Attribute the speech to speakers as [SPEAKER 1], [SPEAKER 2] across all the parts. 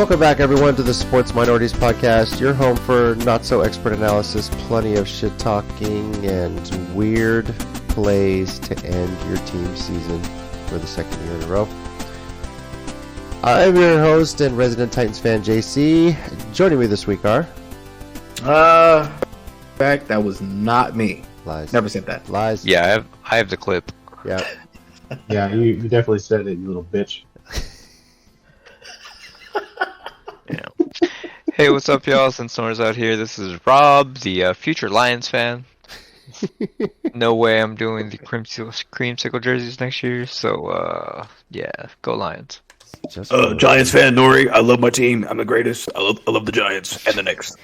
[SPEAKER 1] Welcome back, everyone, to the Sports Minorities Podcast, your home for not-so-expert analysis, plenty of shit-talking, and weird plays to end your team season for the second year in a row. I'm your host and resident Titans fan, JC. Joining me this week are...
[SPEAKER 2] fact, that was not me.
[SPEAKER 1] Lies.
[SPEAKER 2] Never said that.
[SPEAKER 1] Lies.
[SPEAKER 3] Yeah, I have the clip.
[SPEAKER 1] Yeah.
[SPEAKER 4] Yeah, you definitely said it, you little bitch.
[SPEAKER 3] Yeah. Hey, what's up, y'all? Since Nora's out here, this is Rob, the future Lions fan. No way I'm doing the creamsicle jerseys next year, so yeah, go Lions.
[SPEAKER 2] Giants fan, Nori. I love my team. I'm the greatest. I love the Giants and the Knicks.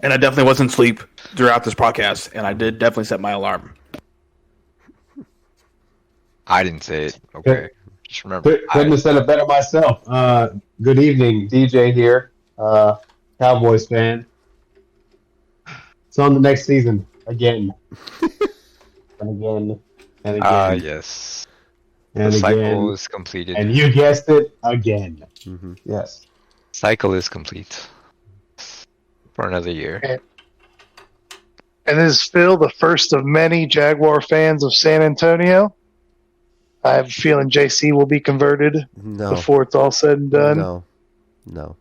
[SPEAKER 2] And I definitely wasn't asleep throughout this podcast, and I did definitely set my alarm.
[SPEAKER 3] I didn't say it. Okay. Just remember.
[SPEAKER 4] Couldn't have said it better myself. Good evening, DJ here. Cowboys fan. It's on the next season again. And again. And again.
[SPEAKER 3] Yes.
[SPEAKER 4] And
[SPEAKER 3] the cycle
[SPEAKER 4] again.
[SPEAKER 3] is completed.
[SPEAKER 4] And you guessed it, again.
[SPEAKER 1] Mm-hmm.
[SPEAKER 4] Yes.
[SPEAKER 3] Cycle is complete. For another year.
[SPEAKER 5] And is Phil the first of many Jaguar fans of San Antonio? I have a feeling JC will be converted before it's all said and done.
[SPEAKER 1] No.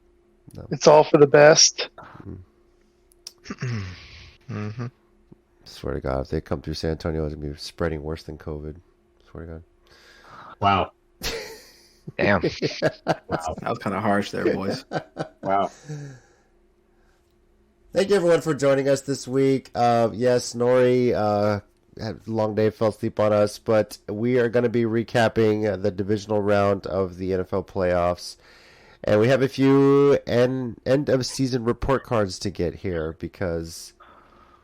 [SPEAKER 5] It's all for the best.
[SPEAKER 3] Mm-hmm.
[SPEAKER 1] Swear to God, if they come through San Antonio, it's going to be spreading worse than COVID. Swear to God.
[SPEAKER 4] Wow.
[SPEAKER 3] Damn.
[SPEAKER 2] Wow. That was kind of harsh there, boys.
[SPEAKER 4] Wow.
[SPEAKER 1] Thank you, everyone, for joining us this week. Yes, Nori had a long day, fell asleep on us, but we are going to be recapping the divisional round of the NFL playoffs. And we have a few end-of-season report cards to get here because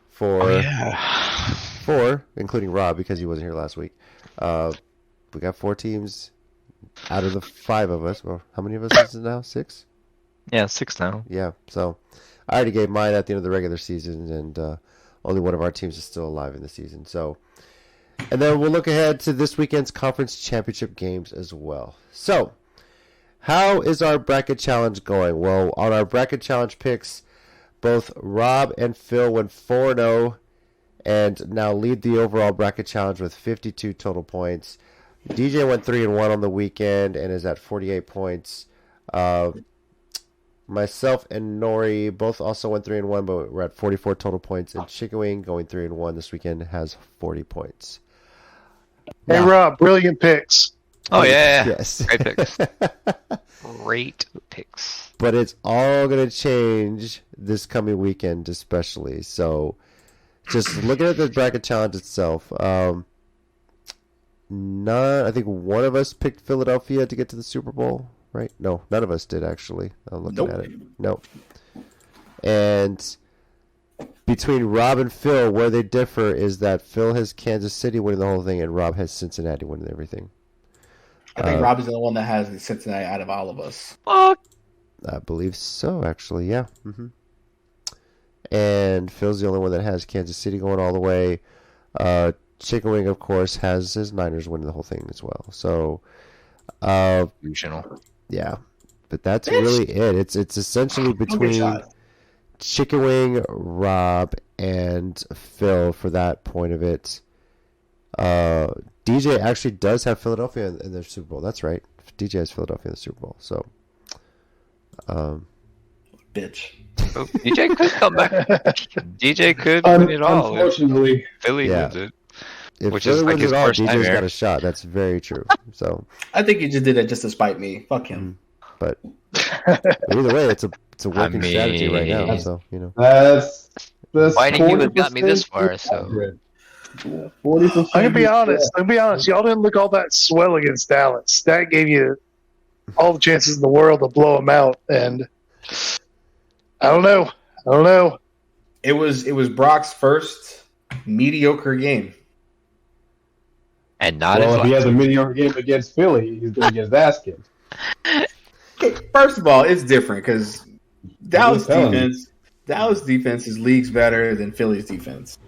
[SPEAKER 1] for, including Rob, because he wasn't here last week, we got 4 teams out of the 5 of us. Well, how many of us is it now? 6?
[SPEAKER 3] Yeah, 6 now.
[SPEAKER 1] Yeah, so I already gave mine at the end of the regular season, and only one of our teams is still alive in the season. So, and then we'll look ahead to this weekend's conference championship games as well. So, how is our bracket challenge going? Well, on our bracket challenge picks, both Rob and Phil went 4-0 and now lead the overall bracket challenge with 52 total points. DJ went 3-1 on the weekend and is at 48 points. Myself and Nori both also went 3-1, but we're at 44 total points. And Chicken Wing going 3-1 this weekend has 40 points.
[SPEAKER 5] Hey,
[SPEAKER 1] Now,
[SPEAKER 5] Rob, brilliant picks.
[SPEAKER 3] Oh, yeah.
[SPEAKER 1] Yes.
[SPEAKER 3] Great picks. Great picks.
[SPEAKER 1] But it's all going to change this coming weekend, especially. So, just looking at the bracket challenge itself, I think one of us picked Philadelphia to get to the Super Bowl. Right? No, none of us did, actually. I'm looking at it. Nope. And between Rob and Phil, where they differ is that Phil has Kansas City winning the whole thing and Rob has Cincinnati winning everything.
[SPEAKER 2] I think Rob is the one that has the Cincinnati out of all of us.
[SPEAKER 3] Fuck.
[SPEAKER 1] I believe so, actually, yeah. Mm-hmm. And Phil's the only one that has Kansas City going all the way. Chicken Wing, of course, has his Niners winning the whole thing as well. So,
[SPEAKER 3] Regional.
[SPEAKER 1] yeah, but that's really it. It's essentially between Chicken Wing, Rob, and Phil for that point of it. DJ actually does have Philadelphia in their Super Bowl. That's right. DJ has Philadelphia in the Super Bowl. So,
[SPEAKER 2] Bitch.
[SPEAKER 3] Oh, DJ could come back. DJ could win it all.
[SPEAKER 4] Unfortunately.
[SPEAKER 3] Philly
[SPEAKER 1] Yeah.
[SPEAKER 3] wins it.
[SPEAKER 1] if
[SPEAKER 3] Which
[SPEAKER 1] Philly
[SPEAKER 3] is like
[SPEAKER 1] wins
[SPEAKER 3] his
[SPEAKER 1] it all,
[SPEAKER 3] first
[SPEAKER 1] DJ's got
[SPEAKER 3] nightmare.
[SPEAKER 1] a shot. That's very true. So,
[SPEAKER 2] I think he just did that just to spite me. Fuck him.
[SPEAKER 1] but either way, it's a working strategy right now.
[SPEAKER 3] mean-
[SPEAKER 1] So
[SPEAKER 4] That's
[SPEAKER 3] Fighting you has got me this far, so.
[SPEAKER 4] 40%.
[SPEAKER 5] I'm gonna be honest. Y'all didn't look all that swell against Dallas. That gave you all the chances in the world to blow them out, and I don't know.
[SPEAKER 2] It was Brock's first mediocre game.
[SPEAKER 3] And not
[SPEAKER 4] Well, if he has
[SPEAKER 3] as
[SPEAKER 4] a mediocre game against Philly, he's going to get his ass kicked.
[SPEAKER 2] Okay, first of all, it's different because Dallas
[SPEAKER 4] telling you.
[SPEAKER 2] defense is leagues better than Philly's defense.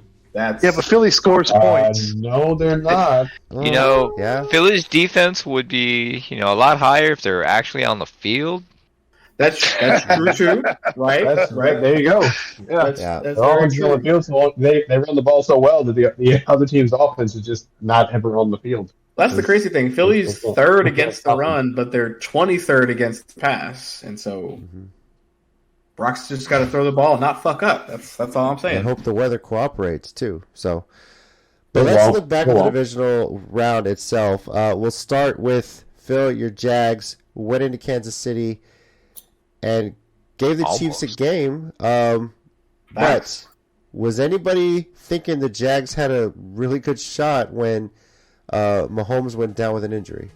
[SPEAKER 5] but Philly scores points.
[SPEAKER 4] No, they're not.
[SPEAKER 3] You know,
[SPEAKER 1] yeah.
[SPEAKER 3] Philly's defense would be, a lot higher if they're actually on the field.
[SPEAKER 6] That's true too. Right.
[SPEAKER 4] That's right. There you go. Yeah.
[SPEAKER 6] That's
[SPEAKER 4] They're all
[SPEAKER 6] very
[SPEAKER 4] on the
[SPEAKER 6] true.
[SPEAKER 4] field, so they run the ball so well that the other team's offense is just not ever on the field.
[SPEAKER 6] That's the crazy thing. Philly's third against the run, but they're 23rd against the pass, and so Brock's just got to throw the ball and not fuck up. That's all I'm saying.
[SPEAKER 1] I hope the weather cooperates too. So, but let's look back at the divisional round itself. We'll start with Phil, your Jags went into Kansas City and gave the Chiefs a game. But was anybody thinking the Jags had a really good shot when Mahomes went down with an injury?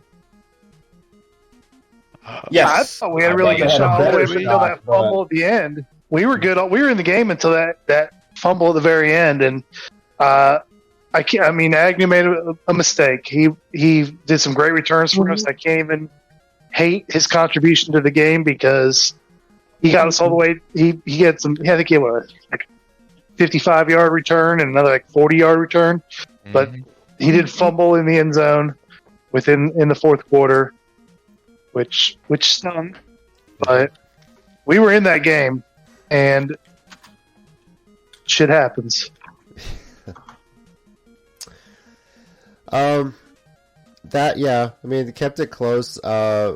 [SPEAKER 6] Yes.
[SPEAKER 5] I thought we had a really good shot all the way until that fumble at the end. We were good. We were in the game until that fumble at the very end, and Agnew made a mistake. He did some great returns for us. I can't even hate his contribution to the game because he got us all the way. He had some. I think he had like 55-yard return and another like 40-yard return, but he did fumble in the end zone in the fourth quarter, which stung. But we were in that game, and shit happens.
[SPEAKER 1] They kept it close.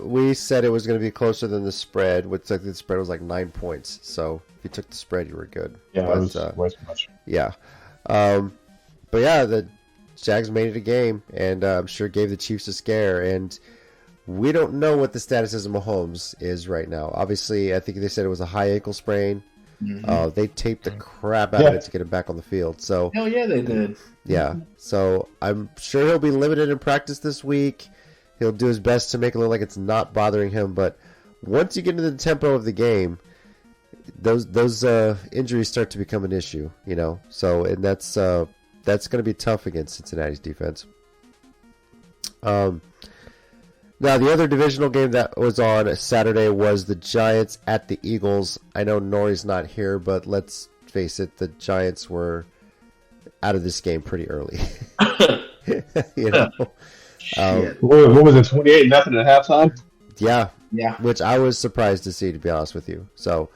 [SPEAKER 1] We said it was going to be closer than the spread, which the spread was like 9 points. So if you took the spread, you were good.
[SPEAKER 4] Yeah, it was way too much.
[SPEAKER 1] Yeah. But yeah, the Jags made it a game, and I'm sure gave the Chiefs a scare. And we don't know what the status of Mahomes is right now. Obviously, I think they said it was a high ankle sprain. They taped the crap out of it to get him back on the field. So
[SPEAKER 6] hell yeah, they did.
[SPEAKER 1] Yeah, so I'm sure he'll be limited in practice this week. He'll do his best to make it look like it's not bothering him. But once you get into the tempo of the game, those injuries start to become an issue. So and that's going to be tough against Cincinnati's defense. Now, the other divisional game that was on Saturday was the Giants at the Eagles. I know Nori's not here, but let's face it, the Giants were out of this game pretty early.
[SPEAKER 4] What was it, 28-0 at halftime?
[SPEAKER 1] Yeah.
[SPEAKER 6] Yeah.
[SPEAKER 1] Which I was surprised to see, to be honest with you. So,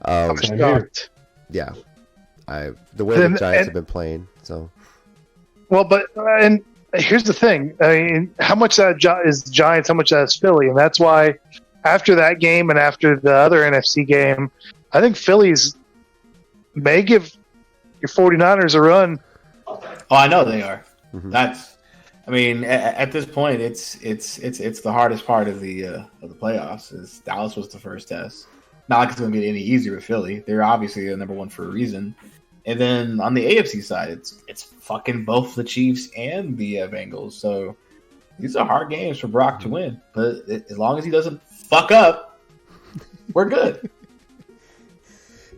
[SPEAKER 5] I'm shocked.
[SPEAKER 1] Yeah. The way the Giants have been playing, so.
[SPEAKER 5] Well, and here's the thing. I mean, how much that is Giants, how much that is Philly? And that's why after that game and after the other NFC game, I think Phillies may give your 49ers a run.
[SPEAKER 6] Oh, I know they are.
[SPEAKER 1] Mm-hmm.
[SPEAKER 6] At this point, it's the hardest part of the playoffs. Is Dallas was the first test. Not like it's going to get any easier with Philly. They're obviously the number one for a reason. And then on the AFC side, it's fucking both the Chiefs and the Bengals. So these are hard games for Brock to win. But as long as he doesn't fuck up, we're good.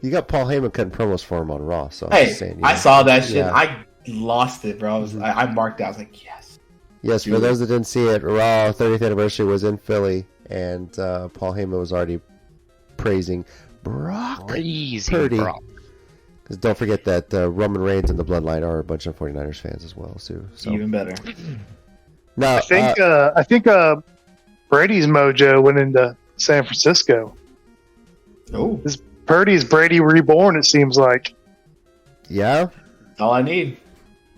[SPEAKER 1] You got Paul Heyman cutting promos for him on Raw. So
[SPEAKER 6] I saw that shit. Yeah. I lost it, bro. I marked out. I was like, yes.
[SPEAKER 1] Yes, for those that didn't see it, Raw 30th anniversary was in Philly, and Paul Heyman was already praising Brock Purdy. Because don't forget that Roman Reigns and the Bloodline are a bunch of 49ers fans as well, too. So.
[SPEAKER 6] Even better.
[SPEAKER 1] Now,
[SPEAKER 5] I think Brady's mojo went into San Francisco.
[SPEAKER 6] Oh.
[SPEAKER 5] Purdy's Brady reborn, it seems like.
[SPEAKER 1] Yeah.
[SPEAKER 6] All I need.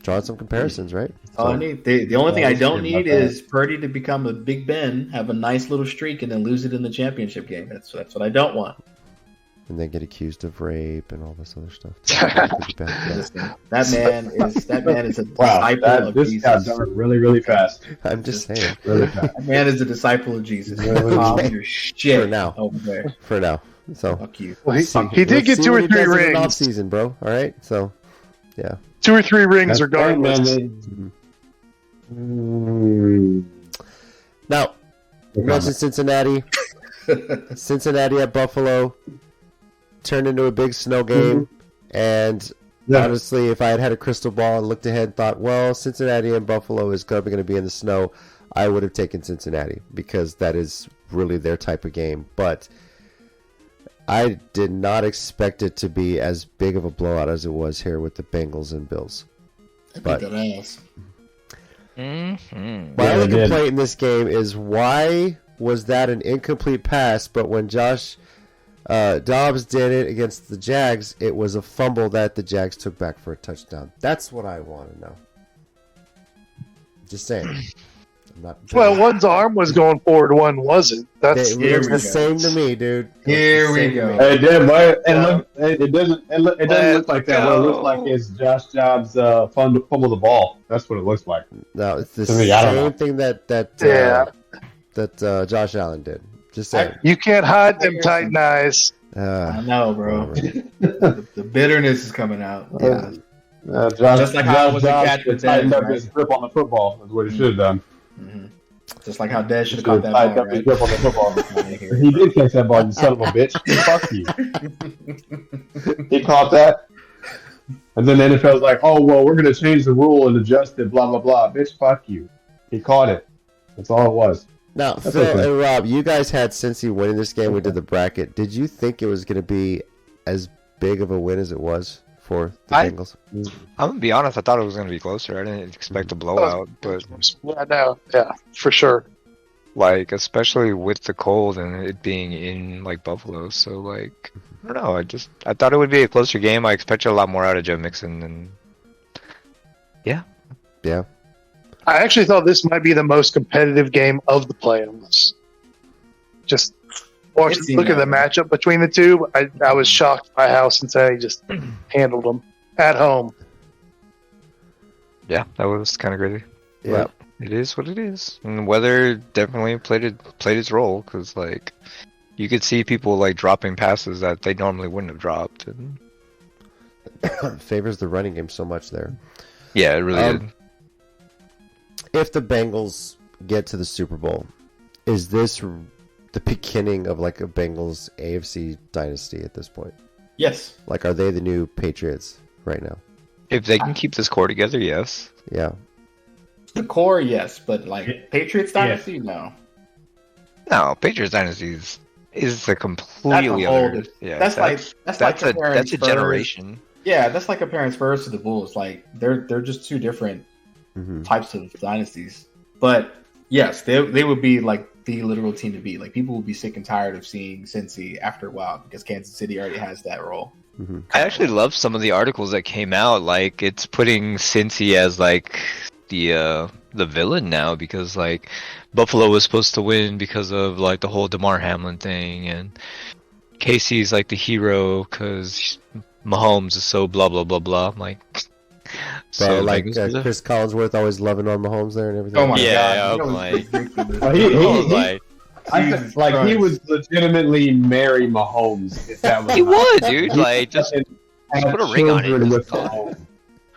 [SPEAKER 1] Drawing some comparisons, right?
[SPEAKER 6] All I need. The only thing I don't need is Purdy to become a Big Ben, have a nice little streak, and then lose it in the championship game. That's what I don't want.
[SPEAKER 1] And then get accused of rape and all this other stuff.
[SPEAKER 6] That man is a disciple of
[SPEAKER 4] this
[SPEAKER 6] Jesus.
[SPEAKER 4] Got dark really, really fast.
[SPEAKER 1] I'm just saying.
[SPEAKER 4] Really fast.
[SPEAKER 6] That man is a disciple of Jesus. Your shit
[SPEAKER 1] for now.
[SPEAKER 6] Over there.
[SPEAKER 1] For now. So
[SPEAKER 6] fuck you.
[SPEAKER 5] Well, he did get 2 or 3 rings
[SPEAKER 1] off season, bro. All right. So, yeah.
[SPEAKER 5] 2 or 3 rings regardless.
[SPEAKER 1] Now, you mentioned Cincinnati. Cincinnati at Buffalo turned into a big snow game, and honestly, if I had a crystal ball and looked ahead and thought, well, Cincinnati and Buffalo is probably going to be in the snow, I would have taken Cincinnati because that is really their type of game. But I did not expect it to be as big of a blowout as it was here with the Bengals and Bills.
[SPEAKER 6] They beat
[SPEAKER 1] But
[SPEAKER 6] that ass.
[SPEAKER 3] Mm-hmm.
[SPEAKER 1] my
[SPEAKER 4] Yeah,
[SPEAKER 1] only
[SPEAKER 4] they did.
[SPEAKER 1] complaint in this game is why was that an incomplete pass? But when Josh Dobbs did it against the Jags, it was a fumble that the Jags took back for a touchdown. That's what I want to know. Just saying. I'm not.
[SPEAKER 5] Well, one's arm was going forward, one wasn't. That's
[SPEAKER 1] It
[SPEAKER 6] Here
[SPEAKER 1] looks
[SPEAKER 6] we
[SPEAKER 1] the
[SPEAKER 6] go.
[SPEAKER 1] same to me, dude. It looks the
[SPEAKER 6] Here we
[SPEAKER 1] same to
[SPEAKER 6] go.
[SPEAKER 1] me.
[SPEAKER 4] It did, but
[SPEAKER 5] Yeah.
[SPEAKER 4] it doesn't look like that. What it looks like is Josh Jobs fumble the ball. That's what it looks like.
[SPEAKER 1] No, it's the
[SPEAKER 4] To me, I don't
[SPEAKER 1] same
[SPEAKER 4] know.
[SPEAKER 1] thing that
[SPEAKER 5] Yeah.
[SPEAKER 1] Josh Allen did. Just saying.
[SPEAKER 5] You can't hide them titan eyes.
[SPEAKER 6] I know, bro.
[SPEAKER 1] whatever.
[SPEAKER 6] The bitterness is coming out. Yeah.
[SPEAKER 4] Josh,
[SPEAKER 6] Just like how it was a
[SPEAKER 4] Josh
[SPEAKER 6] catch with
[SPEAKER 4] tightened
[SPEAKER 6] Dez,
[SPEAKER 4] up
[SPEAKER 6] right?
[SPEAKER 4] his grip on the football. That's what he should have done.
[SPEAKER 6] Mhm. Just like how Dez should have
[SPEAKER 4] Should
[SPEAKER 6] caught
[SPEAKER 4] have
[SPEAKER 6] that
[SPEAKER 4] tightened
[SPEAKER 6] ball,
[SPEAKER 4] up his
[SPEAKER 6] right?
[SPEAKER 4] grip on the football. He did catch that ball, you son of a bitch. Fuck you. He caught that. And then the NFL's like, oh, well, we're going to change the rule and adjust it, blah, blah, blah. Bitch, fuck you. He caught it. That's all it was.
[SPEAKER 1] Now,
[SPEAKER 4] That's
[SPEAKER 1] Phil
[SPEAKER 4] okay.
[SPEAKER 1] and Rob, you guys had Cincy winning this game. We did the bracket. Did you think it was going to be as big of a win as it was for the Bengals?
[SPEAKER 3] I'm gonna be honest. I thought it was gonna be closer. I didn't expect a blowout, but
[SPEAKER 5] Yeah, no, yeah, for sure.
[SPEAKER 3] like especially with the cold and it being in like Buffalo, so like I don't know. I thought it would be a closer game. I expected a lot more out of Joe Mixon, and
[SPEAKER 1] Yeah.
[SPEAKER 5] I actually thought this might be the most competitive game of the playoffs. Just
[SPEAKER 6] It seemed
[SPEAKER 5] look at the
[SPEAKER 6] that
[SPEAKER 5] matchup between the two. I was shocked by how Cincinnati just handled them at home.
[SPEAKER 3] yeah, that was kind of crazy.
[SPEAKER 1] Yeah.
[SPEAKER 3] It is what it is, and weather definitely played its role because like you could see people like dropping passes that they normally wouldn't have dropped, and
[SPEAKER 1] Favors the running game so much there.
[SPEAKER 3] yeah, it really did.
[SPEAKER 1] If the Bengals get to the Super Bowl, is this the beginning of like a Bengals AFC dynasty at this point?
[SPEAKER 6] Yes.
[SPEAKER 1] Like, are they the new Patriots right now?
[SPEAKER 3] If they can keep this core together, yes.
[SPEAKER 1] Yeah.
[SPEAKER 6] The core, yes, but like Patriots dynasty, no.
[SPEAKER 3] No, Patriots dynasty is a completely
[SPEAKER 6] That's a whole
[SPEAKER 3] other.
[SPEAKER 6] diff-
[SPEAKER 3] Yeah,
[SPEAKER 6] that's like comparing
[SPEAKER 3] that's a
[SPEAKER 6] Spurs-
[SPEAKER 3] generation.
[SPEAKER 6] Yeah, that's like comparing Spurs to the Bulls. Like they're just two different
[SPEAKER 1] Mm-hmm.
[SPEAKER 6] types of dynasties. But yes, they would be like the literal team to beat. Like people would be sick and tired of seeing Cincy after a while because Kansas City already has that role.
[SPEAKER 1] Mm-hmm.
[SPEAKER 3] I actually love some of the articles that came out. Like it's putting Cincy as like the villain now because like Buffalo was supposed to win because of like the whole DeMar Hamlin thing, and Casey's like the hero because Mahomes is so blah blah blah blah. I'm like,
[SPEAKER 1] So like
[SPEAKER 3] Bengals-
[SPEAKER 1] Chris Collinsworth always loving on Mahomes there and everything.
[SPEAKER 6] Oh my
[SPEAKER 3] Yeah,
[SPEAKER 6] god!
[SPEAKER 3] I'm
[SPEAKER 6] You know,
[SPEAKER 3] like-
[SPEAKER 6] it's ridiculous.
[SPEAKER 4] Well, he-
[SPEAKER 3] like
[SPEAKER 4] I
[SPEAKER 6] Jesus
[SPEAKER 4] think, like he
[SPEAKER 6] Christ.
[SPEAKER 4] would legitimately marry Mahomes if that was.
[SPEAKER 3] he would, dude. Like just
[SPEAKER 4] have
[SPEAKER 3] put a ring on it.
[SPEAKER 4] children with Mahomes.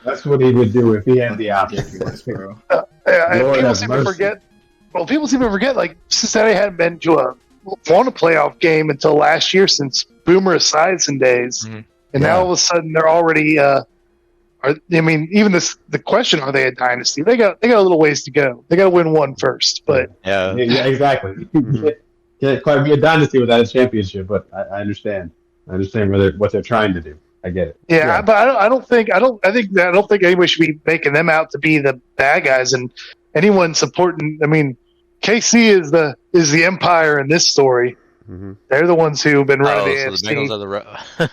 [SPEAKER 4] That's what he would do if he had the option.
[SPEAKER 6] Ridiculous, bro.
[SPEAKER 5] Yeah, and
[SPEAKER 4] Lord
[SPEAKER 5] people
[SPEAKER 4] have
[SPEAKER 5] seem to
[SPEAKER 4] mercy.
[SPEAKER 5] forget. Well, people seem to forget. Like Cincinnati hadn't been to won a playoff game until last year since Boomer Esiason days,
[SPEAKER 3] Mhm.
[SPEAKER 5] and now all of a sudden they're already. Even the question: are they a dynasty? They got a little ways to go. They got to win one first, but
[SPEAKER 3] yeah.
[SPEAKER 4] Yeah, exactly. You can't quite be a dynasty without a championship, but I understand. I understand what they're trying to do. I get it.
[SPEAKER 5] yeah. But I don't think anybody should be making them out to be the bad guys, and anyone supporting. I mean, KC is the empire in this story.
[SPEAKER 1] Mm-hmm.
[SPEAKER 5] They're the ones who've been running
[SPEAKER 3] Oh,
[SPEAKER 5] the
[SPEAKER 3] so the Bengals
[SPEAKER 5] AFC.
[SPEAKER 3] are the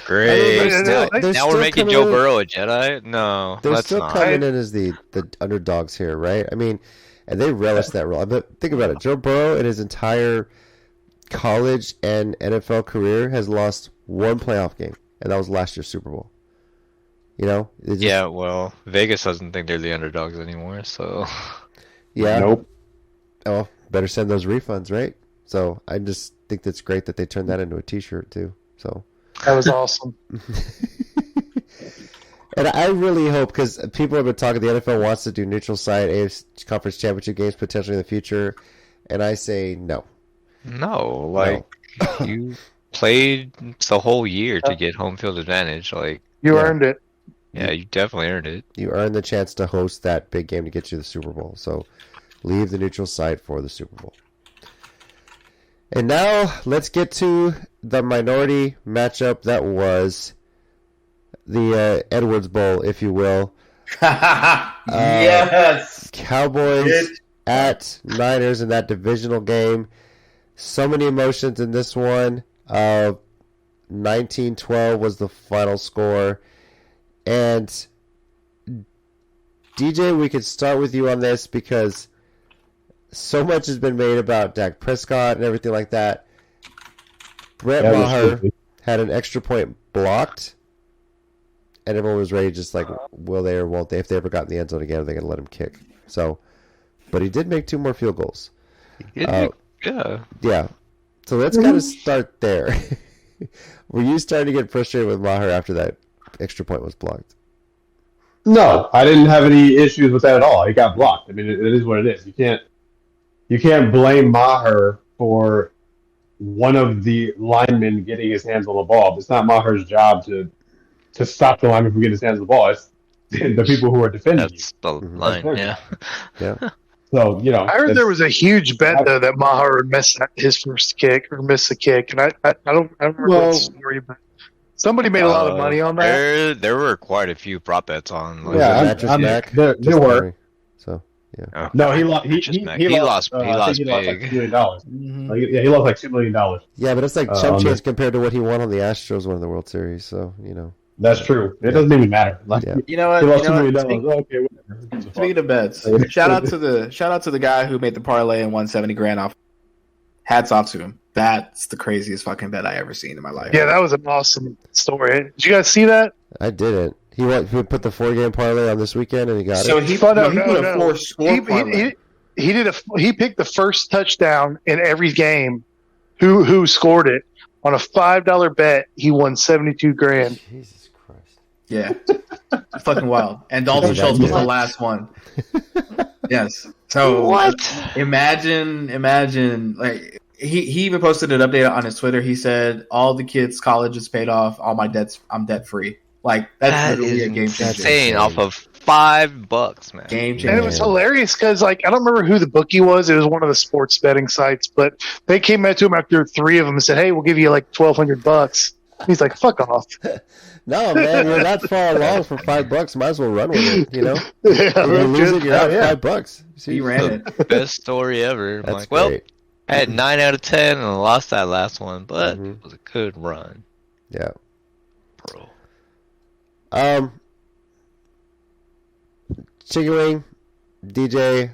[SPEAKER 3] Great.
[SPEAKER 5] They're
[SPEAKER 1] They're
[SPEAKER 3] Now we're
[SPEAKER 1] still
[SPEAKER 3] making
[SPEAKER 1] coming
[SPEAKER 3] Joe
[SPEAKER 1] in-
[SPEAKER 3] Burrow a Jedi? No,
[SPEAKER 1] They're
[SPEAKER 3] let's
[SPEAKER 1] still
[SPEAKER 3] not.
[SPEAKER 1] coming in as the underdogs here, right? I mean, and they relish that role. But think about it. Joe Burrow in his entire college and NFL career has lost one playoff game, and that was last year's Super Bowl. You know? It just-
[SPEAKER 3] Yeah, well, Vegas doesn't think they're the underdogs anymore, so
[SPEAKER 1] Yeah.
[SPEAKER 4] Nope.
[SPEAKER 1] Oh, better send those refunds, right? So I just think that's great that they turned that into a T-shirt too. So.
[SPEAKER 5] That was awesome.
[SPEAKER 1] And I really hope, because people have been talking, the NFL wants to do neutral site AFC Conference Championship games potentially in the future, and I say no.
[SPEAKER 3] no, like you played the whole year to get home field advantage. Like,
[SPEAKER 5] You
[SPEAKER 1] Yeah.
[SPEAKER 5] earned it.
[SPEAKER 3] yeah, you definitely earned it.
[SPEAKER 1] You earn the chance to host that big game to get you the Super Bowl. So leave the neutral site for the Super Bowl. And now let's get to the minority matchup that was the Edwards Bowl, if you will.
[SPEAKER 6] Yes.
[SPEAKER 1] Cowboys at Niners in that divisional game. So many emotions in this one. 19-12 was the final score. And DJ, we could start with you on this because so much has been made about Dak Prescott and everything like that. Brett Maher had an extra point blocked, and everyone was ready, just like, will they or won't they? If they ever got in the end zone again, are they going to let him kick? So, but he did make 2 more field goals.
[SPEAKER 3] Yeah.
[SPEAKER 1] Yeah. So let's kind of start there. Were you starting to get frustrated with Maher after that extra point was blocked?
[SPEAKER 4] No, I didn't have any issues with that at all. He got blocked. I mean, it is what it is. You can't blame Maher for one of the linemen getting his hands on the ball. It's not Maher's job to stop the lineman from getting his hands on the ball. It's the people who are defending
[SPEAKER 3] That's the line, yeah.
[SPEAKER 4] So,
[SPEAKER 5] I heard there was a huge bet though that Maher would miss his first kick or miss the kick, and I don't remember the story, but somebody made a lot of money on that.
[SPEAKER 3] There were quite a few prop bets on.
[SPEAKER 4] There were.
[SPEAKER 1] So yeah.
[SPEAKER 4] No, he lost. He lost
[SPEAKER 3] big.
[SPEAKER 4] Like $2 million. He lost like $2 million.
[SPEAKER 1] Yeah, but it's like chump change compared to what he won on the Astros winning the World Series. So
[SPEAKER 4] that's true. It doesn't even matter. Like,
[SPEAKER 6] You know what?
[SPEAKER 4] he lost $2 million. Okay, whatever.
[SPEAKER 6] Speaking of bets, shout out to the guy who made the parlay and won $70,000 off. Hats off to him. That's the craziest fucking bet I ever seen in my life.
[SPEAKER 5] Yeah, that was an awesome story. Did you guys see that?
[SPEAKER 1] I didn't. He put the 4-game parlay on this weekend and he got
[SPEAKER 6] So
[SPEAKER 1] it.
[SPEAKER 6] he put a 4-score parlay.
[SPEAKER 5] He picked the first touchdown in every game. Who scored it on a $5 bet? He won $72,000.
[SPEAKER 1] Jesus Christ!
[SPEAKER 6] Yeah, it's fucking wild. And Dalton Schultz was the last one. Yes. So
[SPEAKER 3] what?
[SPEAKER 6] Imagine like. He even posted an update on his Twitter. He said, "All the kids' college is paid off. All my debts, I'm debt free." Like that's literally a game changer.
[SPEAKER 3] Insane off of $5, man.
[SPEAKER 6] Game changer.
[SPEAKER 5] And it was hilarious because, like, I don't remember who the bookie was. It was one of the sports betting sites, but they came out to him after 3 of them and said, "Hey, we'll give you like $1,200." He's like, "Fuck off."
[SPEAKER 1] No, man, you're not far along for $5. Might as well run with it.
[SPEAKER 5] Yeah,
[SPEAKER 1] you're losing, you're out $5.
[SPEAKER 6] See, he ran it.
[SPEAKER 3] Best story ever.
[SPEAKER 1] That's
[SPEAKER 3] I'm like, well,
[SPEAKER 1] great.
[SPEAKER 3] I had 9 out of 10 and I lost that last one, but it was a good run.
[SPEAKER 1] Yeah.
[SPEAKER 3] Bro.
[SPEAKER 1] Chicken Wing, DJ,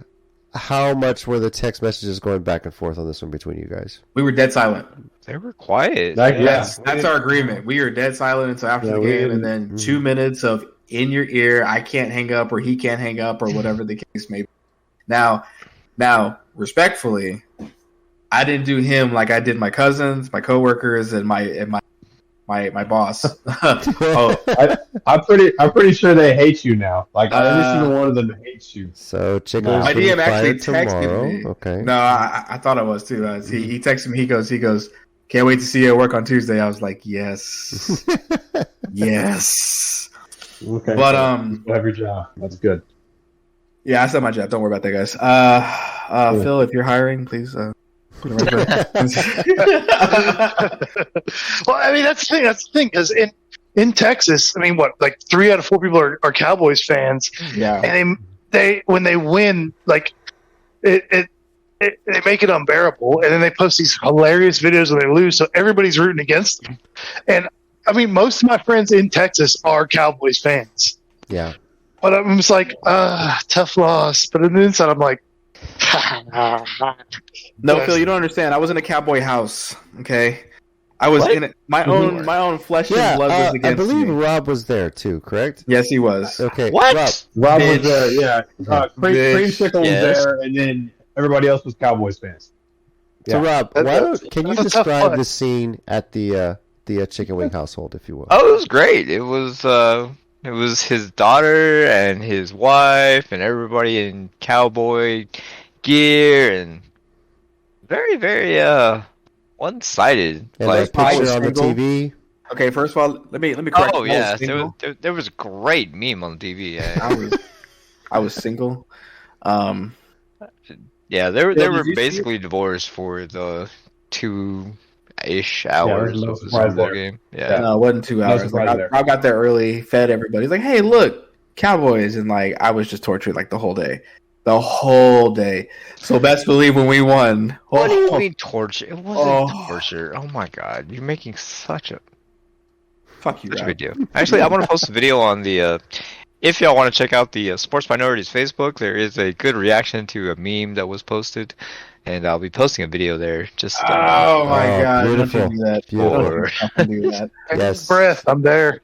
[SPEAKER 1] how much were the text messages going back and forth on this one between you guys?
[SPEAKER 6] We were dead silent.
[SPEAKER 3] They were quiet.
[SPEAKER 6] That's our agreement. We were dead silent until after the game, and then 2 minutes of in your ear, I can't hang up or he can't hang up or whatever the case may be. Now, respectfully, I didn't do him like I did my cousins, my coworkers, and my boss.
[SPEAKER 4] I'm pretty sure they hate you now. Like every single one of them hates you.
[SPEAKER 1] So Chicken
[SPEAKER 6] my DM actually texted me.
[SPEAKER 1] Okay.
[SPEAKER 6] No, I thought I was too. He texted me. He goes, "Can't wait to see you at work on Tuesday." I was like, "Yes, yes."
[SPEAKER 4] Okay,
[SPEAKER 6] but
[SPEAKER 4] you have your job. That's good.
[SPEAKER 6] Yeah, I said my job. Don't worry about that, guys. Phil, if you're hiring, please. Well,
[SPEAKER 5] I mean, that's the thing. Because in Texas, I mean, like 3 out of 4 people are Cowboys fans.
[SPEAKER 6] Yeah.
[SPEAKER 5] And they when they win, like they make it unbearable, and then they post these hilarious videos when they lose, so everybody's rooting against them. And I mean, most of my friends in Texas are Cowboys fans.
[SPEAKER 1] Yeah.
[SPEAKER 5] But I'm just like, tough loss. But on the inside, I'm like,
[SPEAKER 6] no, Phil, you don't understand. I was in a Cowboy house. Okay, I was in it. My own flesh and blood was against me.
[SPEAKER 1] I believe Rob was there too. Correct?
[SPEAKER 6] Yes, he was.
[SPEAKER 1] Okay.
[SPEAKER 3] What?
[SPEAKER 4] Rob was there. Yeah. Creamsicle was there, and then everybody else was Cowboys fans.
[SPEAKER 1] So Rob, can you describe the scene at the Chicken Wing household, if you will?
[SPEAKER 3] Oh, it was great. It was his daughter and his wife and everybody in cowboy gear and very, very one-sided.
[SPEAKER 1] And
[SPEAKER 3] like
[SPEAKER 1] picture on the TV.
[SPEAKER 6] Okay, first of all, let me correct.
[SPEAKER 3] Oh yeah, there was a great meme on TV. Yeah.
[SPEAKER 6] I was single.
[SPEAKER 3] Yeah, they were basically divorced for the 2 ish
[SPEAKER 4] there's
[SPEAKER 3] hours
[SPEAKER 4] no
[SPEAKER 3] of the
[SPEAKER 4] surprise
[SPEAKER 3] Super Bowl
[SPEAKER 4] there.
[SPEAKER 3] game. Yeah.
[SPEAKER 6] No, it wasn't 2
[SPEAKER 4] No
[SPEAKER 6] hours.
[SPEAKER 4] surprise
[SPEAKER 6] Like,
[SPEAKER 4] there.
[SPEAKER 6] I got there early, fed everybody. He's like, hey, look, Cowboys. And like, I was just tortured like the whole day. The whole day. So best believe when we won.
[SPEAKER 3] What do you
[SPEAKER 6] oh,
[SPEAKER 3] mean torture? It wasn't torture. Oh my god, you're making such a
[SPEAKER 6] Fuck you,
[SPEAKER 3] such a
[SPEAKER 6] Rob.
[SPEAKER 3] big deal. Actually, I want to post a video on the. If y'all want to check out the Sports Minorities Facebook, there is a good reaction to a meme that was posted, and I'll be posting a video there. Just
[SPEAKER 6] Oh my
[SPEAKER 1] Oh,
[SPEAKER 6] god!
[SPEAKER 1] beautiful.
[SPEAKER 6] Don't you do that?
[SPEAKER 1] Beautiful.
[SPEAKER 6] Don't you fucking do that.
[SPEAKER 1] Yes.
[SPEAKER 5] Breath. I'm there.